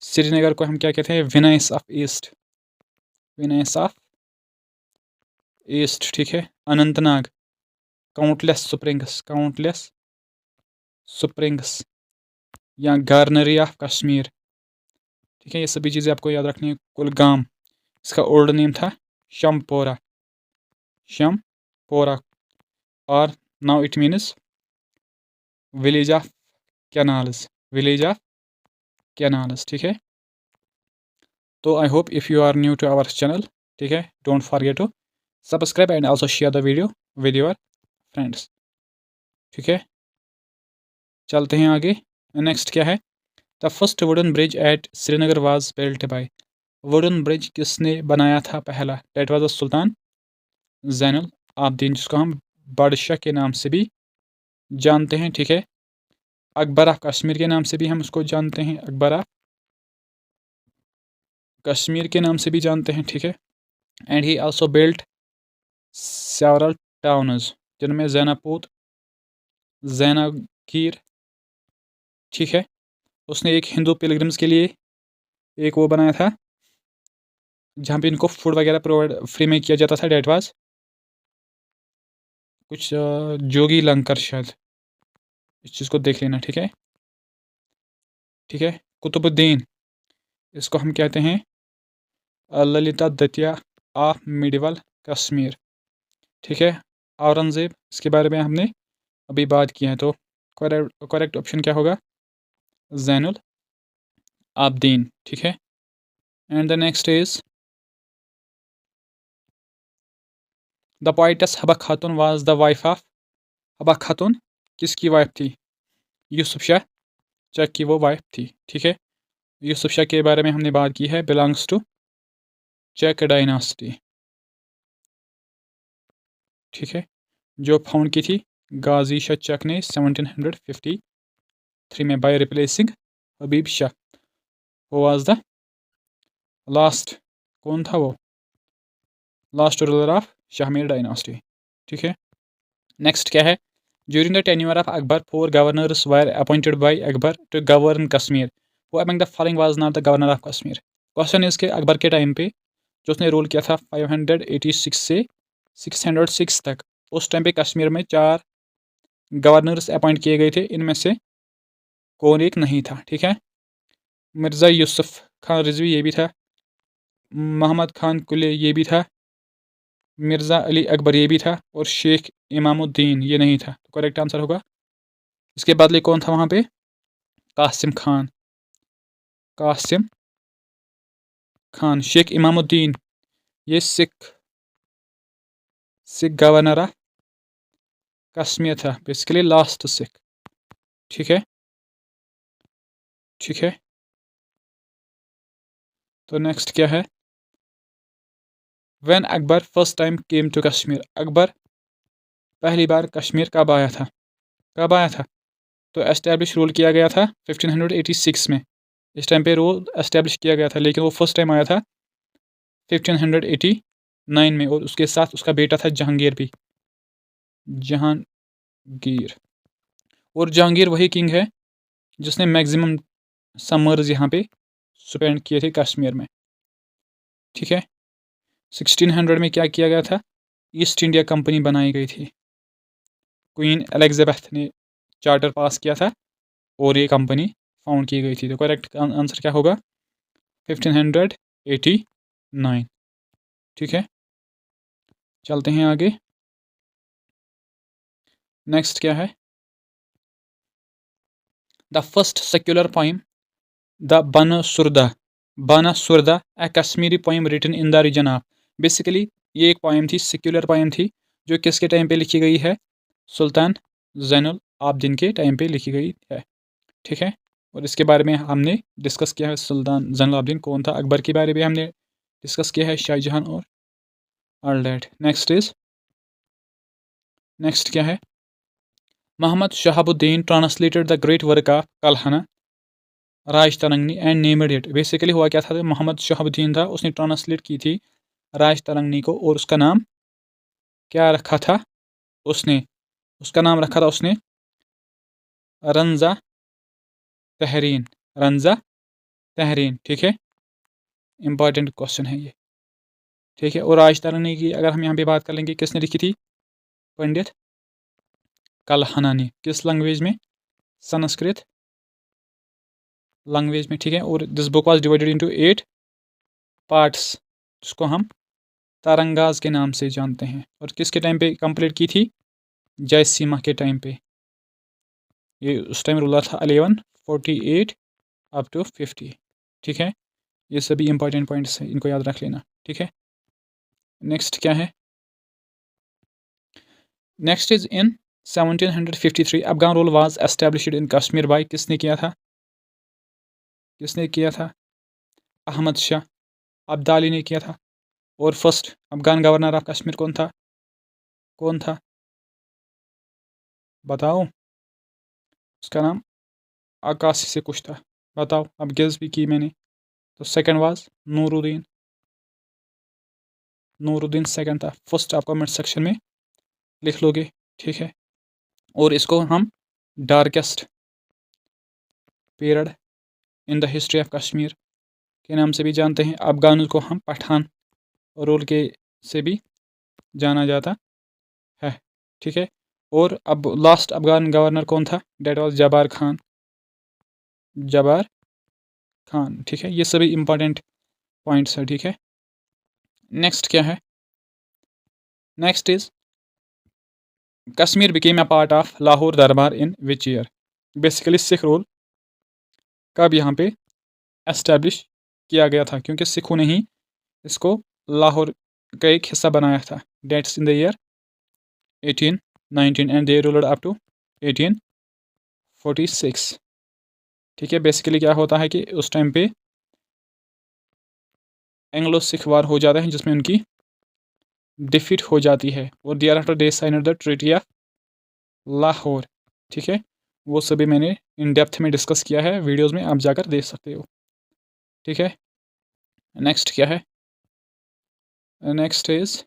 श्रीनगर को हम क्या कहते हैं? विनाइस ऑफ ईस्ट, विनाइस ऑफ ईस्ट, ठीक है। अनंतनाग काउंटलेस स्प्रिंग्स या गार्नरी ऑफ कश्मीर, ठीक है। ये सभी चीज़ें आपको याद रखनी है। कुलगाम, इसका ओल्ड नेम था शमपोरा, और now it means village of canals, ठीक है। तो I hope if you are new to our channel, ठीक है, don't forget to subscribe and also share the video with your friends, ठीक है। चलते हैं आगे। नेक्स्ट क्या है? The first wooden bridge at Srinagar was built by, wooden bridge किसने बनाया था पहला? That was the Sultan Zainul Abidin, जिसको हम बादशाह के नाम से भी जानते हैं, ठीक है। अकबर ऑफ कश्मीर के नाम से भी हम उसको जानते हैं, अकबर ऑफ कश्मीर के नाम से भी जानते हैं, ठीक है। And he also built several towns, जिनमें जैनापूत, जैनागीर, ठीक है। उसने एक हिंदू पिलग्रिम्स के लिए एक वो बनाया था जहाँ पे इनको फूड वगैरह प्रोवाइड फ्री में किया जाता था। डेट वाज कुछ जोगी लंकर शायद, इस चीज़ को देख लेना, ठीक है, ठीक है। कुतुबुद्दीन, इसको हम कहते हैं ललिता द्वितीय ऑफ मिडिवल कश्मीर, ठीक है। औरंगजेब, इसके बारे में हमने अभी बात की है, तो करेक्ट ऑप्शन क्या होगा? जैनुल आबदीन, ठीक है। And the next is the poet's हबा खातून वाज द वाइफ ऑफ, हबा खातून किसकी वाइफ थी? यूसुफ शाह चक की वो वाइफ थी, ठीक है। यूसुफ शाह के बारे में हमने बात की है, बिलोंग्स टू चक डायनासिटी, ठीक है, जो फाउंड की थी गाजी शाह चक ने 1753 में बाय रिप्लेसिंग हबीब शाह, वो वाज द लास्ट, कौन था वो? Last ruler of Shahmir dynasty, ठीक है। नेक्स्ट क्या है? During the tenure of Akbar 4 governors were appointed by Akbar to govern Kashmir, who among the following was not the governor of Kashmir. Question इसके अकबर के टाइम पे जो उसने रूल किया था 586 से 606 तक, उस टाइम पे कश्मीर में 4 गवर्नर्स अपॉइंट किए गए थे, इनमें से कौन एक नहीं था, ठीक है। मिर्ज़ा यूसुफ खान रिजवी ये भी था, मोहम्मद खान कुले ये भी था, मिर्ज़ा अली अकबर ये भी था, और शेख इमामुद्दीन ये नहीं था। तो करेक्ट आंसर होगा इसके बदले कौन था वहाँ पे? कासिम खान, कासिम खान। शेख इमामुद्दीन ये सिख गवर्नर ऑफ कश्मीर था, बेसिकली लास्ट सिख, ठीक है, ठीक है। तो नेक्स्ट क्या है? When Akbar first time came to Kashmir, Akbar पहली बार कश्मीर कब आया था? तो एस्टेब्लिश रूल किया गया था 1586 में, इस टाइम पे रूल एस्टेब्लिश किया गया था, लेकिन वो फर्स्ट टाइम आया था 1589 में, और उसके साथ उसका बेटा था जहांगीर भी, जहांगीर। और जहांगीर वही किंग है जिसने मैक्सिमम समर्स यहाँ पे स्पेंड किए थे कश्मीर में, ठीक है। 1600 में क्या किया गया था? ईस्ट इंडिया कंपनी बनाई गई थी, क्वीन एलिजाबेथ ने चार्टर पास किया था और ये कंपनी फाउंड की गई थी। तो करेक्ट आंसर क्या होगा? 1589, ठीक है। चलते हैं आगे। नेक्स्ट क्या है? The first secular poem the Bansurda a Kashmiri poem written in the reign of, basically ये एक पोइम थी, सेक्युलर पोइम थी, जो किसके टाइम पे लिखी गई है? सुल्तान जैनुल आबदीन के टाइम पे लिखी गई है, ठीक है। और इसके बारे में हमने डिस्कस किया है, सुल्तान जैनुल आबदीन कौन था। अकबर के बारे में हमने डिस्कस किया है, शाहजहां और ऑल दैट। नेक्स्ट क्या है? Mohammad Shahabuddin translated the great work of Kalhana Rajatarangini and named it. Basically हुआ क्या था, मोहम्मद शहाबुद्दीन था, उसने ट्रांसलेट की थी राजतरंगी को और उसका नाम क्या रखा था उसने, उसका नाम रखा था उसने रंजा तहरीन, रंजा तहरीन। ठीक है, इंपॉर्टेंट क्वेश्चन है ये। ठीक है, और राजतरंगी की अगर हम यहाँ पे बात कर लेंगे, किसने लिखी थी, पंडित कलहना ने। किस लैंग्वेज में, संस्कृत लैंग्वेज में। ठीक है, और this book was divided into 8 parts, जिसको हम तरंगाज के नाम से जानते हैं। और किसके टाइम पे कंप्लीट की थी, जयसीमा के टाइम पे। ये उस टाइम रूलर था 1148 अप टू 50। ठीक है, ये सभी इंपॉर्टेंट पॉइंट्स हैं, इनको याद रख लेना। ठीक है, नेक्स्ट क्या है, next is in 1753 Afghan rule was established in Kashmir by, किसने किया था, किसने किया था, अहमद शाह अब्दाली ने किया था। और first Afghan governor of Kashmir कौन था, कौन था, बताओ, उसका नाम आकाशी से कुछ था, बताओ, अब गेस भी की मैंने। तो second was Nooruddin, Nooruddin second था। फर्स्ट आप कमेंट सेक्शन में लिख लोगे। ठीक है, और इसको हम darkest period in the history of Kashmir के नाम से भी जानते हैं। अफगान को हम पठान रूल के से भी जाना जाता है। ठीक है, और अब लास्ट अफगान गवर्नर कौन था, डेट वाज जबार खान, जबार खान। ठीक है, ये सभी इंपॉर्टेंट पॉइंट्स है। ठीक है, नेक्स्ट क्या है, next is Kashmir became a part of Lahore Darbar in which year. Basically Sikh rule कब यहाँ पे एस्टेब्लिश किया गया था, क्योंकि सिखों ने ही इसको लाहौर का एक हिस्सा बनाया था। That's in the year 1819 and they ruled up to 1846। ठीक है, बेसिकली क्या होता है कि उस टाइम पे एंग्लो सिख वार हो जाता है, जिसमें उनकी डिफीट हो जाती है, और there after they signed the treaty of Lahore. ठीक है, वो सभी मैंने इन डेप्थ में डिस्कस किया है वीडियोस में, आप जाकर देख सकते हो। ठीक है, नेक्स्ट क्या है, next is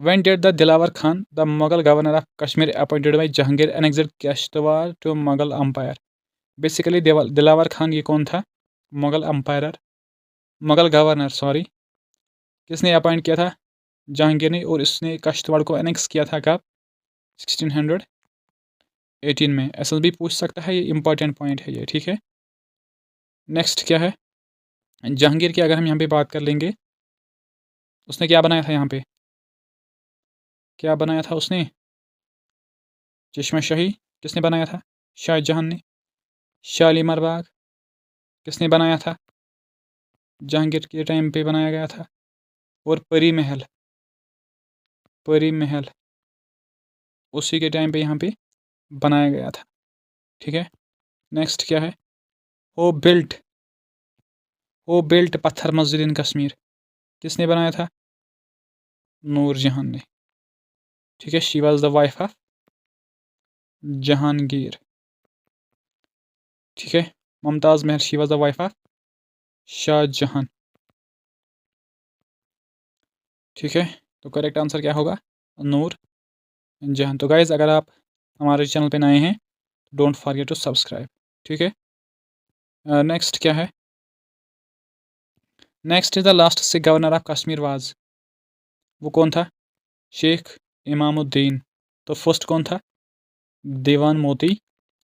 when did the Dilawar Khan, the Mughal governor of Kashmir appointed by Jahangir, annexed Kashtawar to Mughal Empire। Basically Dilawar Khan ये कौन था, Mughal empire, Mughal governor sorry, किसने अपॉइंट किया था, जहांगीर ने, और इसने कश्तवाड़ को एनेक्स किया था कब, 1618 में। एसएसबी पूछ सकता है, ये इंपॉर्टेंट पॉइंट है ये। ठीक है, नेक्स्ट क्या है, जहांगीर की अगर हम यहाँ पे बात कर लेंगे, उसने क्या बनाया था, यहाँ पे क्या बनाया था उसने, चश्मा शाही किसने बनाया था, शाहजहां ने। शालीमार बाग किसने बनाया था, जहांगीर के टाइम पे बनाया गया था। और परी महल, परी महल उसी के टाइम पे यहाँ पे बनाया गया था। ठीक है, नेक्स्ट क्या है, हो बिल्ट पत्थर मस्जिद इन कश्मीर, किसने बनाया था, नूरजहां ने। ठीक है, she was the wife of Jahangir. ठीक है, Mumtaz Mahal, she was the wife of Shahjahan. ठीक है, तो करेक्ट आंसर क्या होगा, नूर जहां। तो गाइज अगर आप हमारे चैनल पे नए हैं, डोंट फॉरगेट टू सब्सक्राइब। ठीक है, नेक्स्ट क्या है, next is the last Sikh governor of Kashmir was, वो कौन था, शेख इमामुद्दीन। तो फर्स्ट कौन था, दीवान मोती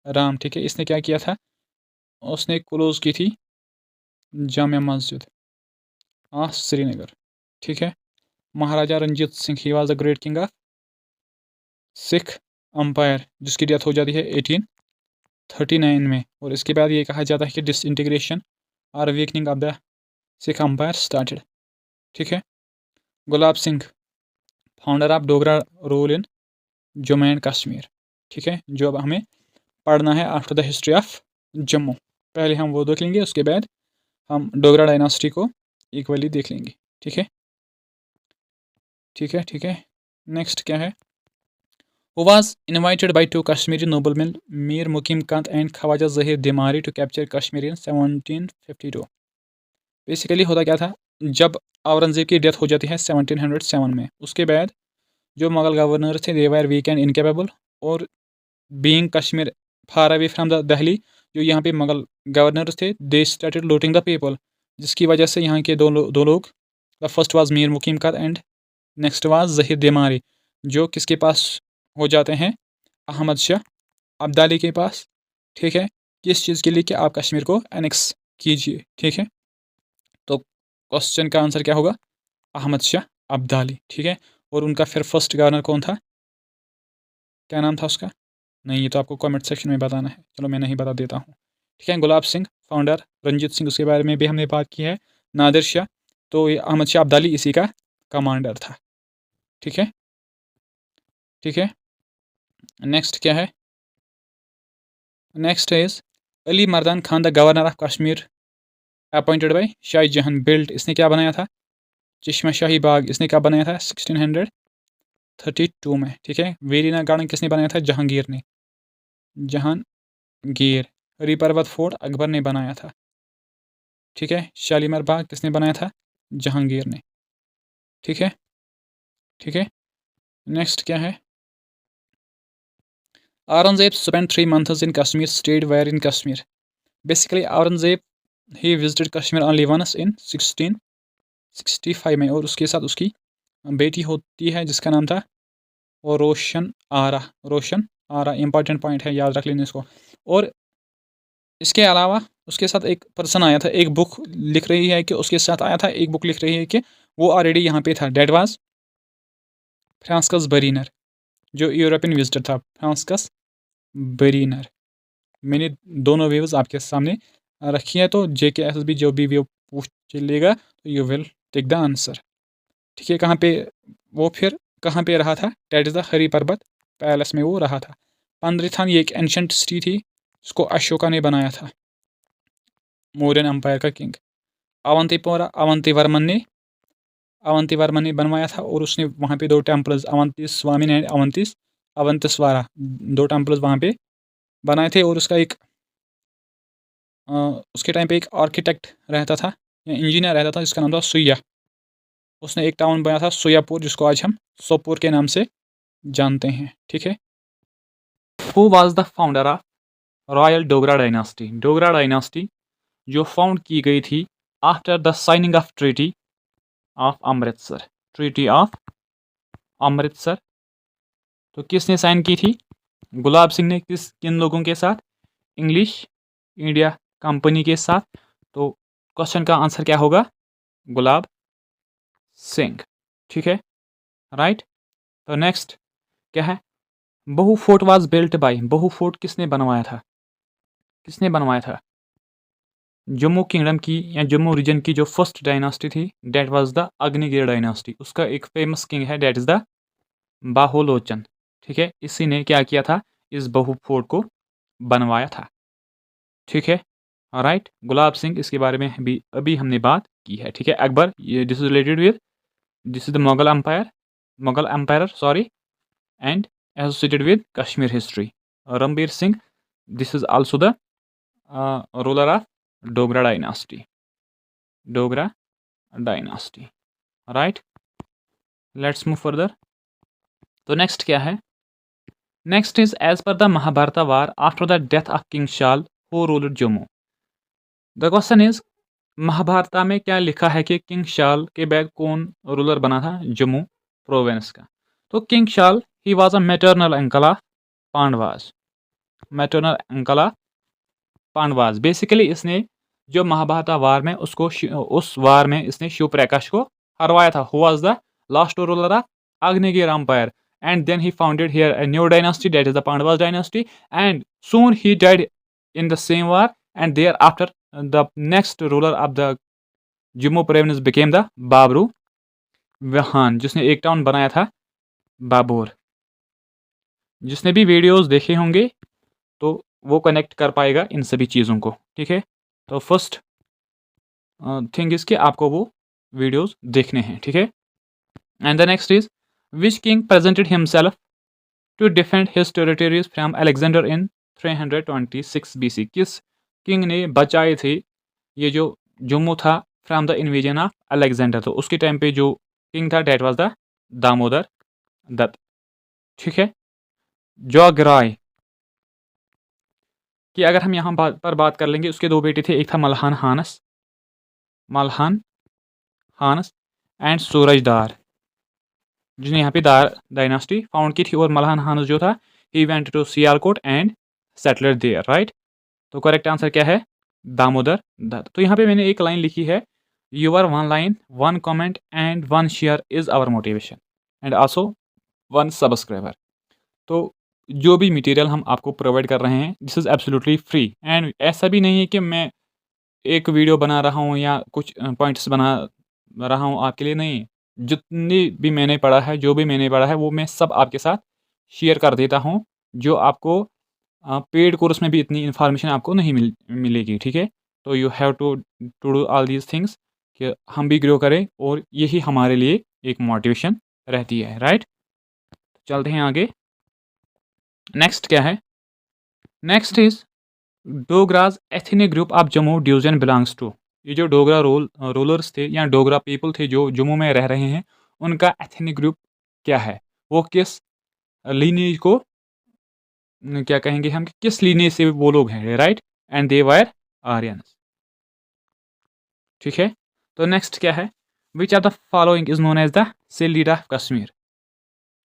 राम। ठीक है, इसने क्या किया था, उसने क्लोज की थी जामिया मस्जिद श्रीनगर। ठीक है, Maharaja Ranjit Singh, he was the great king of Sikh empire, जिसकी डेथ हो जाती है 1839 में। और इसके बाद ये कहा जाता है कि डिसइंटीग्रेशन और weakening of the Sikh empire started. ठीक है, Gulab Singh, founder of Dogra rule in Jammu and Kashmir. ठीक है, जो अब हमें पढ़ना है after the history of Jammu. पहले हम वो देख लेंगे, उसके बाद हम डोगरा डायनासिटी को इक्वली देख लेंगे। ठीक है, ठीक है, ठीक है, नेक्स्ट क्या है, who was invited by two Kashmiri noblemen Mir Mukim Kant and Khwaja Zahir Dimari to capture Kashmir in 1752। Basically होता क्या था, जब औरंगजेब की डेथ हो जाती है 1707 में, उसके बाद जो मुगल गवर्नर थे they were week and incapable, और being Kashmir far away from the Delhi, जो यहाँ पे मुगल गवर्नर थे they started looting the people, जिसकी वजह से यहाँ के दो लोग, द फर्स्ट वाज मीर मुकीम कर एंड नेक्स्ट वाज जहीर दिमारी, जो किसके पास हो जाते हैं, अहमद शाह अब्दाली के पास। ठीक है, किस चीज़ के लिए कि आप कश्मीर को एनेक्स कीजिए। ठीक है, तो क्वेश्चन का आंसर क्या होगा, अहमद शाह अब्दाली। ठीक है, और उनका फिर फर्स्ट गवर्नर कौन था, क्या नाम था उसका, नहीं ये तो आपको कमेंट सेक्शन में बताना है, चलो मैं नहीं बता देता हूँ। ठीक है, गुलाब सिंह फाउंडर, रंजीत सिंह उसके बारे में भी हमने बात की है, नादिर शाह, तो ये अहमद शाह अब्दाली इसी का कमांडर था। ठीक है, ठीक है, नेक्स्ट क्या है, next is Ali Mardan Khan the governor of Kashmir appointed by Shahjahan built, इसने क्या बनाया था, चश्मा शाही बाग, इसने क्या बनाया था 1632 में। ठीक है, वेरीना गार्डन किसने बनाया था, जहांगीर ने, जहांगीर। हरी पर्वत फोर्ट अकबर ने बनाया था। ठीक है, शालीमार बाग किसने बनाया था, जहांगीर ने। ठीक है, ठीक है, नेक्स्ट क्या है, Aurangzeb spent 3 months in Kashmir, stayed where in Kashmir। Basically Aurangzeb he visited Kashmir only once in 1665 में, और उसके साथ उसकी बेटी होती है जिसका नाम था और रोशन आरा, रोशन आरा इंपॉर्टेंट पॉइंट है, याद रख लेना इसको। और इसके अलावा उसके साथ एक पर्सन आया था, एक बुक लिख रही है कि उसके साथ आया था, एक बुक लिख रही है कि वो ऑलरेडी यहाँ पे था, डेट वाज फ्रांसिस बरीनर, जो यूरोपियन विजिटर था, फ्रांसिस बरीनर। मैंने दोनों व्यूज आपके सामने रखी है, तो JKSSB जो भी व्यू पूछ लेगा तो you will take the answer. ठीक है, कहाँ पे वो फिर कहाँ पे रहा था, डेट इज़ द हरी पर्वत पैलेस में वो रहा था। पंद्रिथान ये एक एंशंट सिटी थी, इसको अशोका ने बनाया था, मौर्यन एम्पायर का किंग। अवंतीपोरा अवंती वर्मन ने बनवाया था, और उसने वहाँ पे 2 temples, Avanti Swami and Avantiswara, 2 temples वहाँ पे बनाए थे। और उसका एक उसके टाइम पे एक आर्किटेक्ट रहता था या इंजीनियर रहता था जिसका नाम था सुया, उसने एक टाउन बनाया था सुयापुर, जिसको आज हम सोपुर के नाम से जानते हैं। ठीक है, who was the founder of royal Dogra dynasty, Dogra dynasty जो फाउंड की गई थी after the signing off treaty of Amritsar, treaty of Amritsar. तो किसने साइन की थी, गुलाब सिंह ने, किन लोगों के साथ, इंग्लिश इंडिया कंपनी के साथ। तो क्वेश्चन का आंसर क्या होगा, गुलाब सिंह। ठीक है, राइट। तो नेक्स्ट क्या है, बहु फोर्ट वाज बिल्ट बाय, बहु फोर्ट किसने बनवाया था, किसने बनवाया था, जम्मू किंगडम की या जम्मू रीजन की जो फर्स्ट डायनास्टी थी डेट वाज द अग्निगिर डायनास्टी, उसका एक फेमस किंग है डेट इज द बाहुलोचन। ठीक है, इसी ने क्या किया था, इस बहु फोर्ट को बनवाया था। ठीक है, राइट, गुलाब सिंह, इसके बारे में भी अभी हमने बात की है। ठीक है, अकबर, ये this is related with, this is the Mughal empire sorry, and associated with Kashmir history. Ranbir Singh, this is also the ruler of Dogra dynasty, Dogra dynasty. Right, let's move further. तो नेक्स्ट क्या है, next is as per the Mahabharata war after the death of king Shal who ruled Jammu. The question is, Mahabharata में क्या लिखा है कि king शाल के बाद कौन रूलर बना था जम्मू प्रोविंस का। तो king shall he was a maternal uncle of Pandavas, maternal uncle of Pandavas. Basically इसने जो महाभारत वार में उसको उस वार में इसने शिव प्रकाश को हरवाया था, who was the last ruler of Agnigar Empire, and then he founded here a new dynasty, that is the Pandavas dynasty, and soon he died in the same war, and thereafter the next ruler of the Jammu province became the Babru Wahan, जिसने एक town बनाया था बाबोर। जिसने भी videos देखे होंगे तो वो कनेक्ट कर पाएगा इन सभी चीज़ों को। ठीक है, तो फर्स्ट थिंग इज कि आपको वो वीडियोस देखने हैं। ठीक है, and the next is which king presented himself to defend his territories from Alexander in 326 BC? किस किंग ने बचाए थे ये जो जम्मू था from the invasion of Alexander? तो उसके टाइम पे जो किंग था that was the Damodar Datt. ठीक है। जोगराय की अगर हम यहाँ पर बात कर लेंगे, उसके दो बेटे थे, एक था मल्हान हानस एंड सूरजदार, जिसने यहाँ पे दार डायनास्टी फाउंड की थी। और मल्हान हानस जो था he went to Sialkot and settler there, right. तो करेक्ट आंसर क्या है? दामोदर दत्त। तो यहाँ पे मैंने एक लाइन लिखी है, your one line, one comment and one share is our motivation and also one subscriber. तो जो भी मटेरियल हम आपको प्रोवाइड कर रहे हैं this is absolutely free. And ऐसा भी नहीं है कि मैं एक वीडियो बना रहा हूँ या कुछ पॉइंट्स बना रहा हूँ आपके लिए, नहीं। जितनी भी मैंने पढ़ा है, जो भी मैंने पढ़ा है, वो मैं सब आपके साथ शेयर कर देता हूँ, जो आपको पेड कोर्स में भी इतनी इन्फॉर्मेशन आपको नहीं मिलेगी। ठीक है। तो you have to do all these things कि हम भी ग्रो करें, और यही हमारे लिए एक मोटिवेशन रहती है, राइट। चलते हैं आगे। नेक्स्ट क्या है? Next is Dogras ethnic group of Jammu division belongs to. ये जो डोगरा रूलर्स थे या डोगरा पीपल थे जो जम्मू में रह रहे हैं, उनका एथनिक ग्रुप क्या है? वो किस लीनेज को क्या कहेंगे हम, किस लीनेज से वो लोग हैं, right. And they were Aryans. ठीक है। तो नेक्स्ट क्या है? Which are the following is known as the sale deed of Kashmir?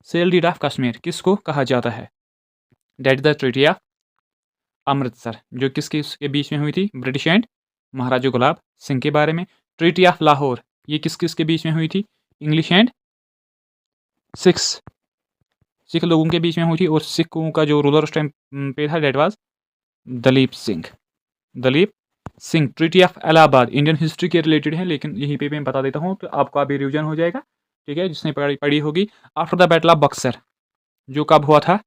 Sale deed of Kashmir किसको कहा जाता है? That the treaty of Amritsar, जो किसके उसके बीच में हुई थी? ब्रिटिश एंड महाराजा गुलाब सिंह के बारे में। ट्रीटी ऑफ लाहौर ये किस किस के बीच में हुई थी? इंग्लिश एंड सिख लोगों के बीच में हुई थी। और सिखों का जो रूलर उस टाइम पे था that was Dalip Singh. Treaty of Allahabad Indian history के रिलेटेड है, लेकिन यहीं पे मैं बता देता हूँ तो आपको अभी रिविजन हो जाएगा। ठीक है, जिसने पढ़ी होगी। After the battle of Buxar, जो कब हुआ था?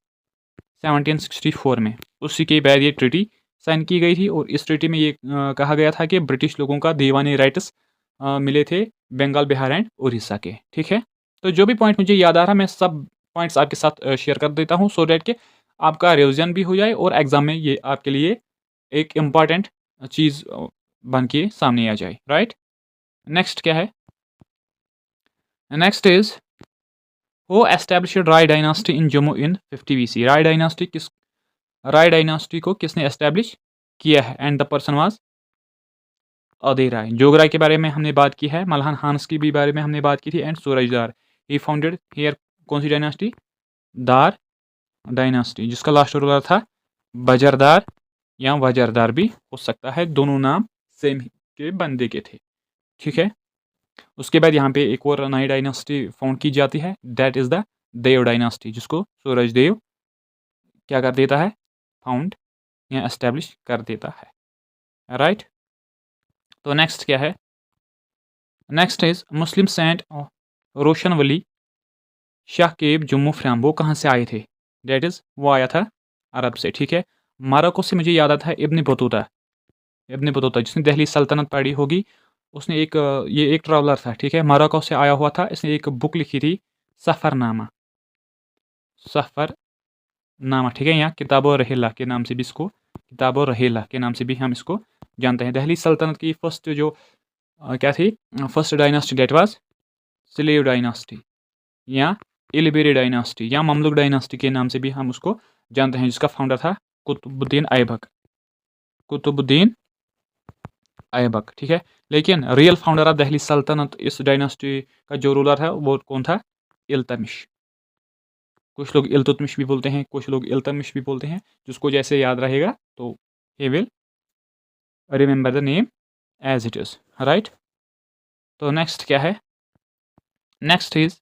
1764 में। उसी के बाद ये ट्रीटी साइन की गई थी, और इस ट्रीटी में ये कहा गया था कि ब्रिटिश लोगों का दीवानी राइट्स मिले थे बंगाल, बिहार एंड उड़ीसा के। ठीक है। तो जो भी पॉइंट मुझे याद आ रहा, मैं सब पॉइंट्स आपके साथ शेयर कर देता हूँ, सो डैट के आपका रिविजन भी हो जाए और एग्जाम में ये आपके लिए एक इम्पॉर्टेंट चीज़ बन के सामने आ जाए, राइट। नेक्स्ट क्या है? नेक्स्ट इज वो established Rai dynasty in Jammu in 50 BC। Rai dynasty को किसने एस्टेब्लिश किया है? एंड द पर्सन वाज अदय राय। जोगराय के बारे में हमने बात की है, मल्हान हानस की भी बारे में हमने बात की थी, एंड सूरजदार। ही फाउंडेड हियर कौन सी डायनास्टी? दार डायनास्टी, जिसका लास्ट रूलर था बजरदार या वजरदार भी हो सकता है, दोनों नाम सेम के बंदे के थे। ठीक है। उसके बाद यहाँ पे एक और नई डायनास्टी फाउंड की जाती है, that is the Dev dynasty, जिसको सूरज देव क्या कर देता है? फाउंड या एस्टेब्लिश कर देता है, राइट। तो नेक्स्ट क्या है? Next is Muslim saint Roshan Wali Shah came Jammu from, वो कहाँ से आए थे? डेट इज वो आया था अरब से। ठीक है। मारोको से मुझे याद आता है इब्न बतूता जिसने दिल्ली सल्तनत पढ़ी होगी, उसने एक ये एक ट्रैवलर था। ठीक है। मारोको से आया हुआ था, इसने एक बुक लिखी थी सफ़रनामा। ठीक है। यहाँ किताब रहेला के नाम से भी इसको किताब रहेला के नाम से भी हम इसको जानते हैं। दिल्ली सल्तनत की फर्स्ट जो क्या थी? First dynasty that was slave dynasty या इलबेरी डायनास्टी या ममलुक डायनास्टी के नाम से भी हम उसको जानते हैं, जिसका फाउंडर था कुतुबुद्दीन ऐबक। ठीक है। लेकिन रियल फाउंडर ऑफ दिल्ली सल्तनत, इस डायनास्टी का जो रूलर है वो कौन था? इल्तमिश। कुछ लोग इल्तुतमिश भी बोलते हैं, कुछ लोग इल्तमिश भी बोलते हैं, जिसको जैसे याद रहेगा तो he will remember the name as it is, right. तो नेक्स्ट क्या है? Next is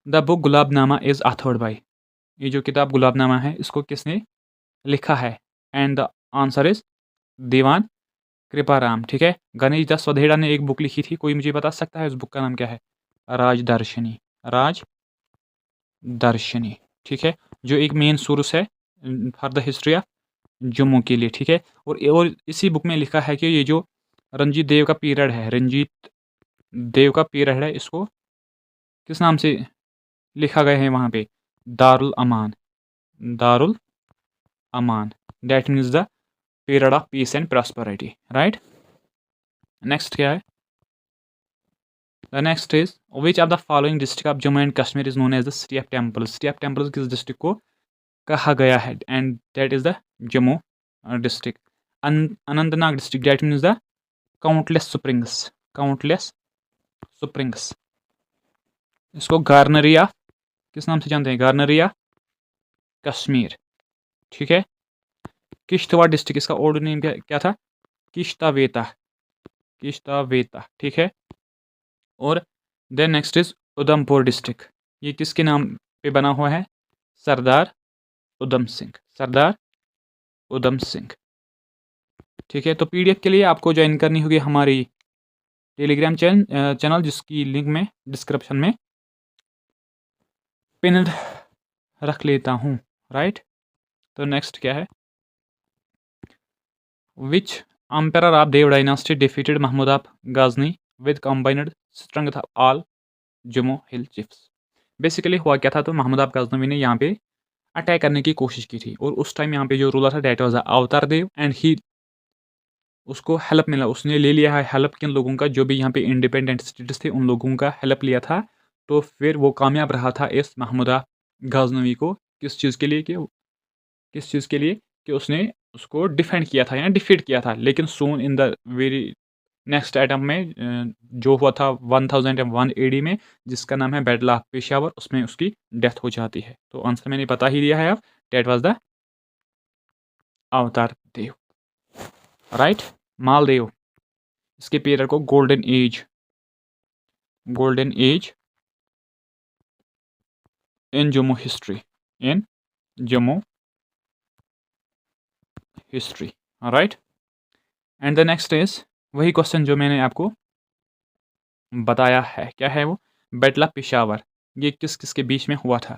the book Gulabnama is authored by. ये जो किताब गुलाबनामा है इसको किसने लिखा है? And the answer is Diwan Kriparam. ठीक है। गणेश दत्त वधेड़ा ने एक बुक लिखी थी, कोई मुझे बता सकता है उस बुक का नाम क्या है? राजदर्शनी। ठीक है। जो एक मेन सोर्स है for the history of Jammu के लिए। ठीक है। और इसी बुक में लिखा है कि ये जो रंजीत देव का पीरियड है, इसको किस नाम से लिखा गया है वहाँ पे? Darul Aman, Darul Aman, that means the period of peace and prosperity, right. Next क्या है? The next is which of the following district of Jammu and Kashmir is known as the city of temples. City of temples किस डिस्ट्रिक्ट को कहा गया है? And that is the Jammu district. Anantnag district, that means the countless springs, countless springs. इसको granary of किस नाम से जानते हैं? गार्नरी ऑफ कश्मीर, ठीक है। किश्तवाड़ डिस्ट्रिक्ट, इसका ओल्ड नेम क्या था? किश्तावेता, किश्तावेता, ठीक है। और then next is Udhampur district, ये किसके नाम पे बना हुआ है? सरदार उधम सिंह, सरदार उधम सिंह, ठीक है। तो पीडीएफ के लिए आपको ज्वाइन करनी होगी हमारी टेलीग्राम चैनल, जिसकी लिंक में डिस्क्रिप्शन में पिन रख लेता हूँ, राइट। तो नेक्स्ट क्या है? Which emperor of Dev dynasty defeated Mahmud of Ghazni with combined strength of all Jammu hill chiefs. Basically हुआ क्या था? तो महमूद ऑफ गजनवी ने यहाँ पे अटैक करने की कोशिश की थी, और उस टाइम यहाँ पे जो रूलर था डेट वाज अवतार देव, एंड ही उसको हेल्प मिला, उसने ले लिया है हेल्प किन लोगों का? जो भी यहाँ पे इंडिपेंडेंट स्टेट्स थे उन लोगों का हेल्प लिया था। तो फिर वो कामयाब रहा था इस महमूद ऑफ गजनवी को किस चीज़ के लिए? कि किस चीज़ के लिए? कि उसने उसको डिफेंड किया था या डिफीट किया था। लेकिन soon in the very next item में जो हुआ था 1001 एडी में, जिसका नाम है बैटल ऑफ पेशावर, उसमें उसकी डेथ हो जाती है। तो आंसर मैंने बता ही दिया है अब, डेट वाज द अवतार देव, राइट। मालदेव, इसके पीरियड को golden age, golden age in Jammu history, in Jammu history, right. And the next is वही क्वेश्चन जो मैंने आपको बताया है, क्या है वो? बैटल ऑफ पेशावर, ये किस किस के बीच में हुआ था?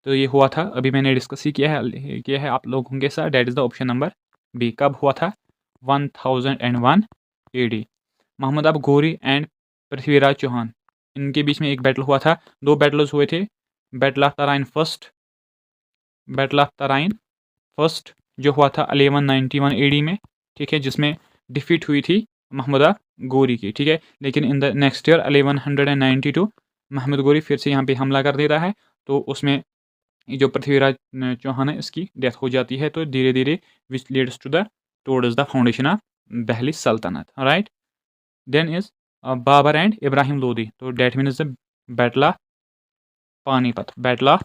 तो ये हुआ था, अभी मैंने डिस्कस ही किया है आप लोगों के साथ, that is the option number B. कब हुआ था? 1001 एडी। मोहम्मद अब गोरी एंड पृथ्वीराज चौहान, इनके बीच में एक बैटल हुआ था। दो बैटल्स हुए थे, battle of Tarain first, battle of Tarain first जो हुआ था 1191 एडी में, ठीक है, जिसमें डिफीट हुई थी महमूदा गोरी की, ठीक है। लेकिन in the next year 1192 Mahmud Ghori फिर से यहाँ पे हमला कर देता है, तो उसमें जो पृथ्वीराज चौहान है इसकी डेथ हो जाती है। तो धीरे धीरे which leads to the towards the foundation of Delhi Sultanate, right. Then is Babur and Ibrahim Lodi, तो that means the battle of Panipat, battle of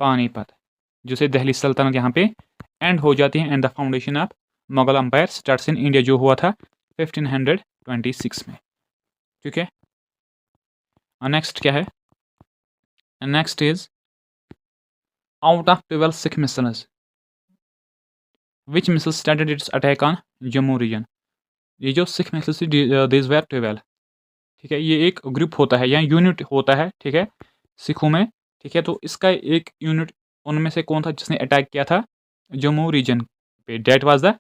Panipat, जिसे दहली सल्तनत यहाँ पे एंड हो जाती है, and the foundation of Mughal empire starts in India, जो हुआ था 1526 में, ठीक है। नेक्स्ट क्या है? Next is out of 12 Sikh misls which misl started its attack on Jammu region. ये जो सिख मिसल्स थी दिस वर 12, ठीक है, ये एक ग्रुप होता है या यूनिट होता है, ठीक है, सिखों में, ठीक है। तो इसका एक यूनिट उनमें से कौन था जिसने अटैक किया था जम्मू रीजन पे? That was the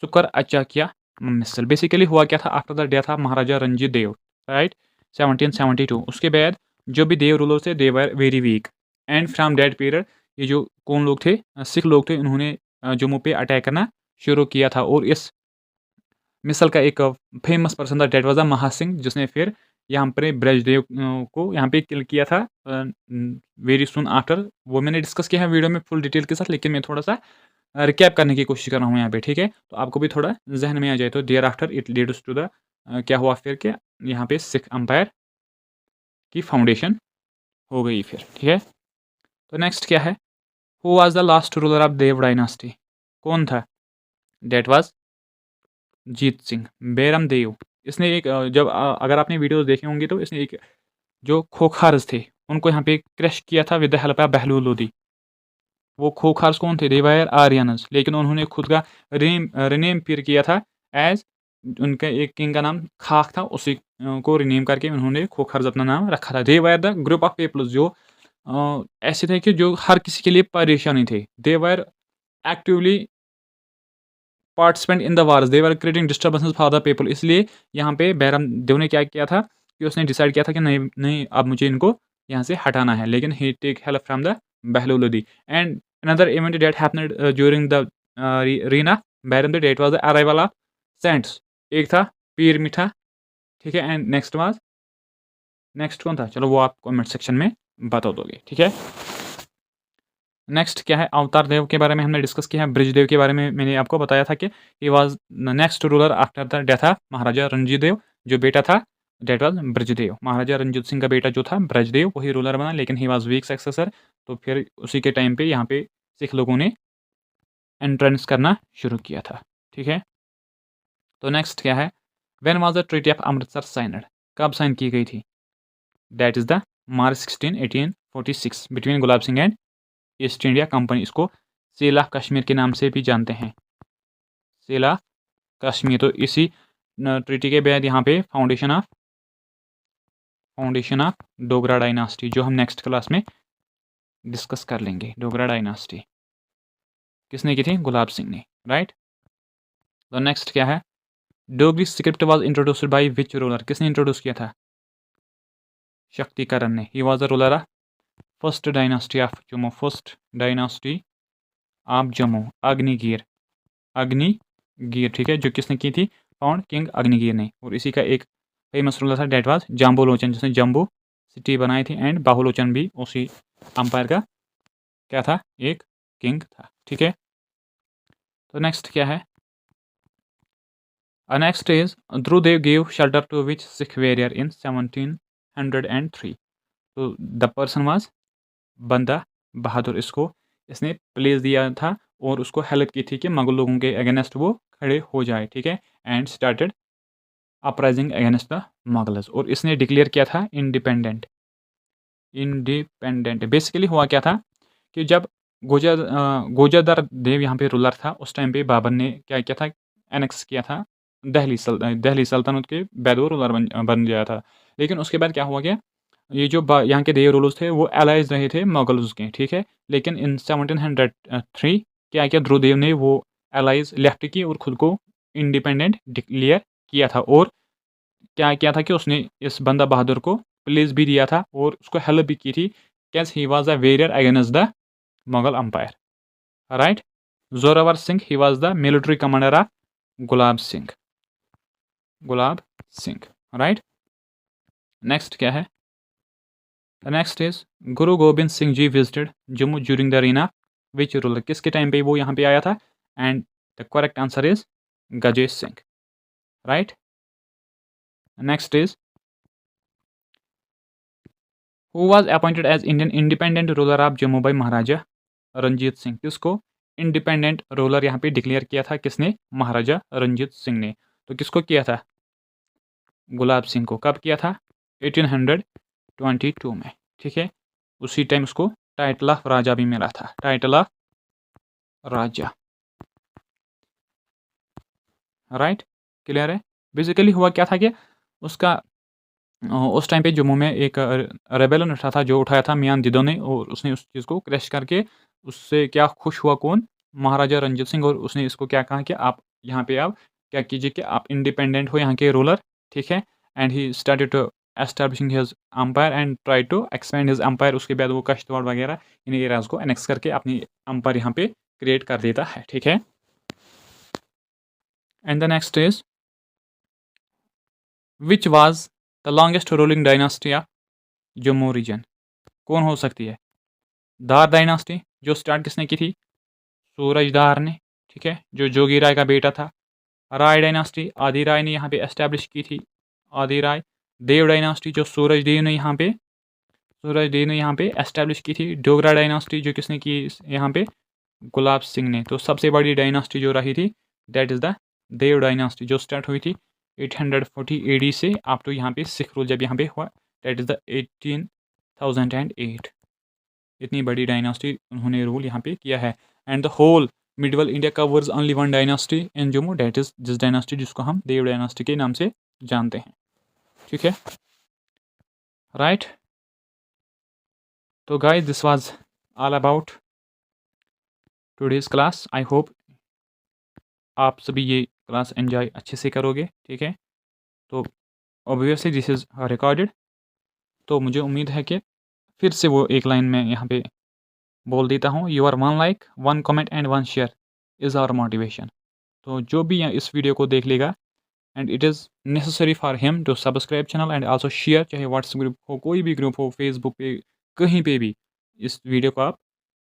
Sukerchakia misl. Basically हुआ क्या था? After the death of Maharaja Ranjit Dev, right, 1772, उसके बाद जो भी देव रूलर थे they were very weak, and from that period ये जो कौन लोग थे? सिख लोग थे, उन्होंने जम्मू पे अटैक करना शुरू किया था। और इस मिसल का एक फेमस पर्सन था, डेट वाज द महासिंह, जिसने फिर यहाँ पर ब्रजदेव को यहाँ पे किल किया था वेरी सुन आफ्टर। वो मैंने डिस्कस किया है वीडियो में फुल डिटेल के साथ, लेकिन मैं थोड़ा सा रिकैप करने की कोशिश कर रहा हूँ यहाँ पे, ठीक है। तो आपको भी थोड़ा जहन में आ जाए। तो thereafter it leads to the क्या हुआ फिर के यहाँ पे सिख अंपायर की फाउंडेशन हो गई फिर, ठीक है। तो नेक्स्ट क्या है? Who was the last ruler of Dev dynasty, कौन था? That was Jit Singh Bairam Dev. इसने एक जब अगर आपने वीडियोस देखे होंगे तो इसने एक जो खोखार्स थे उनको यहाँ पे क्रश किया था with the help of Bahlul Lodi. वो खोखार्स कौन थे? दे वर आर्यनस, लेकिन उन्होंने खुद का रिनेम फिर किया था एज, उनका एक किंग का नाम खाक था, उसी को रिनेम करके उन्होंने खोखर्स अपना नाम रखा था। They were the group of peoples जो ऐसे थे कि जो हर किसी के लिए परेशानी थे। They were actively participant in the wars, they were creating disturbances for the people. इसलिए यहाँ पे बैरम देव ने क्या किया था कि उसने डिसाइड किया था कि नहीं नहीं अब मुझे इनको यहाँ से हटाना है, लेकिन he take help from the Bahlul Lodi. And another event that happened during the रीना बैरन the that was the arrival of saints. एक था पीर मिठा, ठीक है, एंड नेक्स्ट कौन था, चलो वो आप कमेंट सेक्शन में बता दोगे, ठीक है। नेक्स्ट क्या है, अवतार देव के बारे में हमने डिस्कस किया है। ब्रिजदेव के बारे में मैंने आपको बताया था कि he was next ruler after the death of Maharaja Ranjit Dev. जो बेटा था डेट वाज ब्रजदेव। महाराजा रंजीत सिंह का बेटा जो था ब्रजदेव वही रूलर बना, लेकिन ही वाज वीक सक्सेसर। तो फिर उसी के टाइम पे यहाँ पे सिख लोगों ने एंट्रेंस करना शुरू किया था, ठीक है। तो नेक्स्ट क्या है, when was the treaty of Amritsar signed, कब साइन की गई थी? That is the March 16 1846 between Gulab Singh and east India company. इसको सेल ऑफ कश्मीर के नाम से भी जानते हैं, सेल ऑफ कश्मीर। तो इसी ट्रीटी के बाद यहाँ पे फाउंडेशन ऑफ डोगरा डायनास्टी, जो हम नेक्स्ट क्लास में डिस्कस कर लेंगे। डोगरा डायनास्टी किसने की थी? गुलाब सिंह ने, राइट। तो नेक्स्ट क्या है, Dogri script was introduced by which ruler, किसने इंट्रोड्यूस किया था? शक्तिकरण ने। He was the ruler of first dynasty of Jammu, first dynasty of Jammu, Agnigir, ठीक है, जो किसने की थी? फाउंड किंग अग्निगीर ने। और इसी का एक फेमस रूलर था डेट वाज जाम्बू लोचन, जिसने जम्बू सिटी बनाई थी। एंड बाहुलोचन भी उसी अंपायर का क्या था? एक किंग था, ठीक है। तो नेक्स्ट क्या है, next is Dhruvdev gave shelter to which Sikh warrior in 1703। तो द पर्सन वाज बंदा बहादुर। इसने प्लेस दिया था और उसको हेल्प की थी कि मुगल लोगों के अगेंस्ट वो खड़े हो जाए, ठीक है। And started uprising against the Mughals. और इसने डिक्लेयर किया था इंडिपेंडेंट। बेसिकली हुआ क्या था कि जब गोजादार देव यहाँ पे रूलर था, उस टाइम पे बाबर ने क्या किया था? एनेक्स किया था दिल्ली सल्तनत के बैदोर रूलर बन गया था। लेकिन उसके बाद क्या हुआ, क्या ये जो यहाँ के देव रूलर्स थे वो एलाइज रहे थे मुगल्स के, ठीक है। लेकिन इन 1703 क्या किया, ध्रुवदेव ने वो एलाइज लेफ्ट की और खुद को इंडिपेंडेंट डिक्लेयर किया था। और क्या किया था कि उसने इस बंदा बहादुर को प्लेस भी दिया था और उसको हेल्प भी की थी, कैस he was a warrior against the Mughal empire, right. Zorawar Singh, he was the military commander of Gulab Singh, right. Next क्या है, next is Guru Gobind Singh ji visited Jammu during the reign of which ruler, किसके टाइम पे वो यहाँ पे आया था? And the correct answer is Gajesh Singh, right. Next is who was appointed as Indian independent ruler of Jammu bye महाराजा रंजीत सिंह। किसको इंडिपेंडेंट रूलर यहाँ पे डिक्लेयर किया था? किसने? महाराजा रंजीत सिंह ने। तो किसको किया था? गुलाब सिंह को। कब किया था? 1822 में, ठीक है। उसी टाइम उसको टाइटल ऑफ राजा भी मिला था, title of Raja, right. Clear है। बेसिकली हुआ क्या था कि उसका उस टाइम पे जम्मू में एक रेबेलियन उठा था, जो उठाया था मियां दिदो ने, और उसने उस चीज़ को क्रैश करके उससे क्या खुश हुआ? कौन? महाराजा रंजीत सिंह। और उसने इसको क्या कहा कि आप यहाँ पे आप क्या कीजिए कि आप इंडिपेंडेंट हो यहाँ के रूलर, ठीक है। And he started to establishing his empire and try to expand his empire. उसके बाद वो कश्तवाड़ वगैरह इन एरियाज को एनेक्स करके अपनी एम्पायर यहाँ पे क्रिएट कर देता है, ठीक है। And the next is which was the longest ruling dynasty of Jammu region. कौन हो सकती है? दार डायनास्टी, जो स्टार्ट किसने की थी? सूरजदार ने, ठीक है, जो जोगी राय का बेटा था। राय डायनास्टी, आदि राय ने यहाँ पे एस्टैब्लिश की थी, आदि राय। देव डायनास्टी, जो सूरज देव ने यहाँ पे एस्टैब्लिश की थी। डोगरा डायनास्टी, जो किसने की यहाँ पे? गुलाब सिंह ने। तो सबसे बड़ी डायनास्टी जो रही थी that is the Dev dynasty, जो स्टार्ट हुई थी 840 AD से आप तो यहाँ पे सिख रूल जब यहाँ पे हुआ, दैट इज़ द 1808। इतनी बड़ी डायनास्टी उन्होंने रूल यहाँ पे किया है। And the whole medieval India covers only one dynasty in Jammu, that is this dynasty, जिसको हम देव डायनास्टी के नाम से जानते हैं, ठीक है, राइट। तो guys this was all about today's class. I hope आप सभी ये क्लास एंजॉय अच्छे से करोगे, ठीक है। तो ऑब्वियसली दिस इज़ रिकॉर्डेड। तो मुझे उम्मीद है कि फिर से वो एक लाइन में यहाँ पे बोल देता हूँ, your 1 like 1 comment and 1 share is our motivation. तो जो भी इस वीडियो को देख लेगा and it is necessary for him to subscribe channel and also share, चाहे व्हाट्सएप ग्रुप हो, कोई भी ग्रुप हो, फेसबुक पे, कहीं पे भी इस वीडियो को आप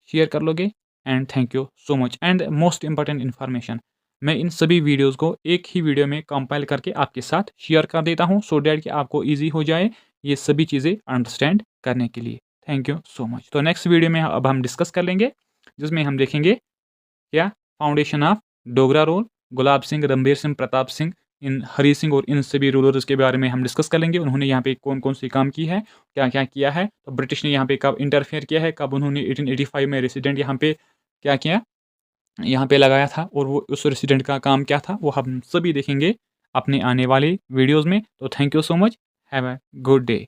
शेयर कर लोगे। And thank you so much. And most important information, मैं इन सभी वीडियोस को एक ही वीडियो में कंपाइल करके आपके साथ शेयर कर देता हूँ, सो डैट कि आपको ईजी हो जाए ये सभी चीज़ें अंडरस्टैंड करने के लिए। Thank you so much. तो नेक्स्ट वीडियो में अब हम डिस्कस कर लेंगे, जिसमें हम देखेंगे क्या foundation of Dogra role, Gulab Singh, Ranbir Singh, Pratap Singh, इन हरी सिंह और इन सभी रूलर्स के बारे में हम डिस्कस कर लेंगे। उन्होंने यहाँ पे कौन कौन सी काम की है, क्या क्या किया है, तो ब्रिटिश ने यहाँ पे कब इंटरफेयर किया है, कब उन्होंने 1885 में रेसिडेंट यहाँ पे क्या किया, यहाँ पे लगाया था, और वो उस रेसिडेंट का काम क्या था, वो हम सभी देखेंगे अपने आने वाले वीडियोज़ में। तो thank you so much, have a good day.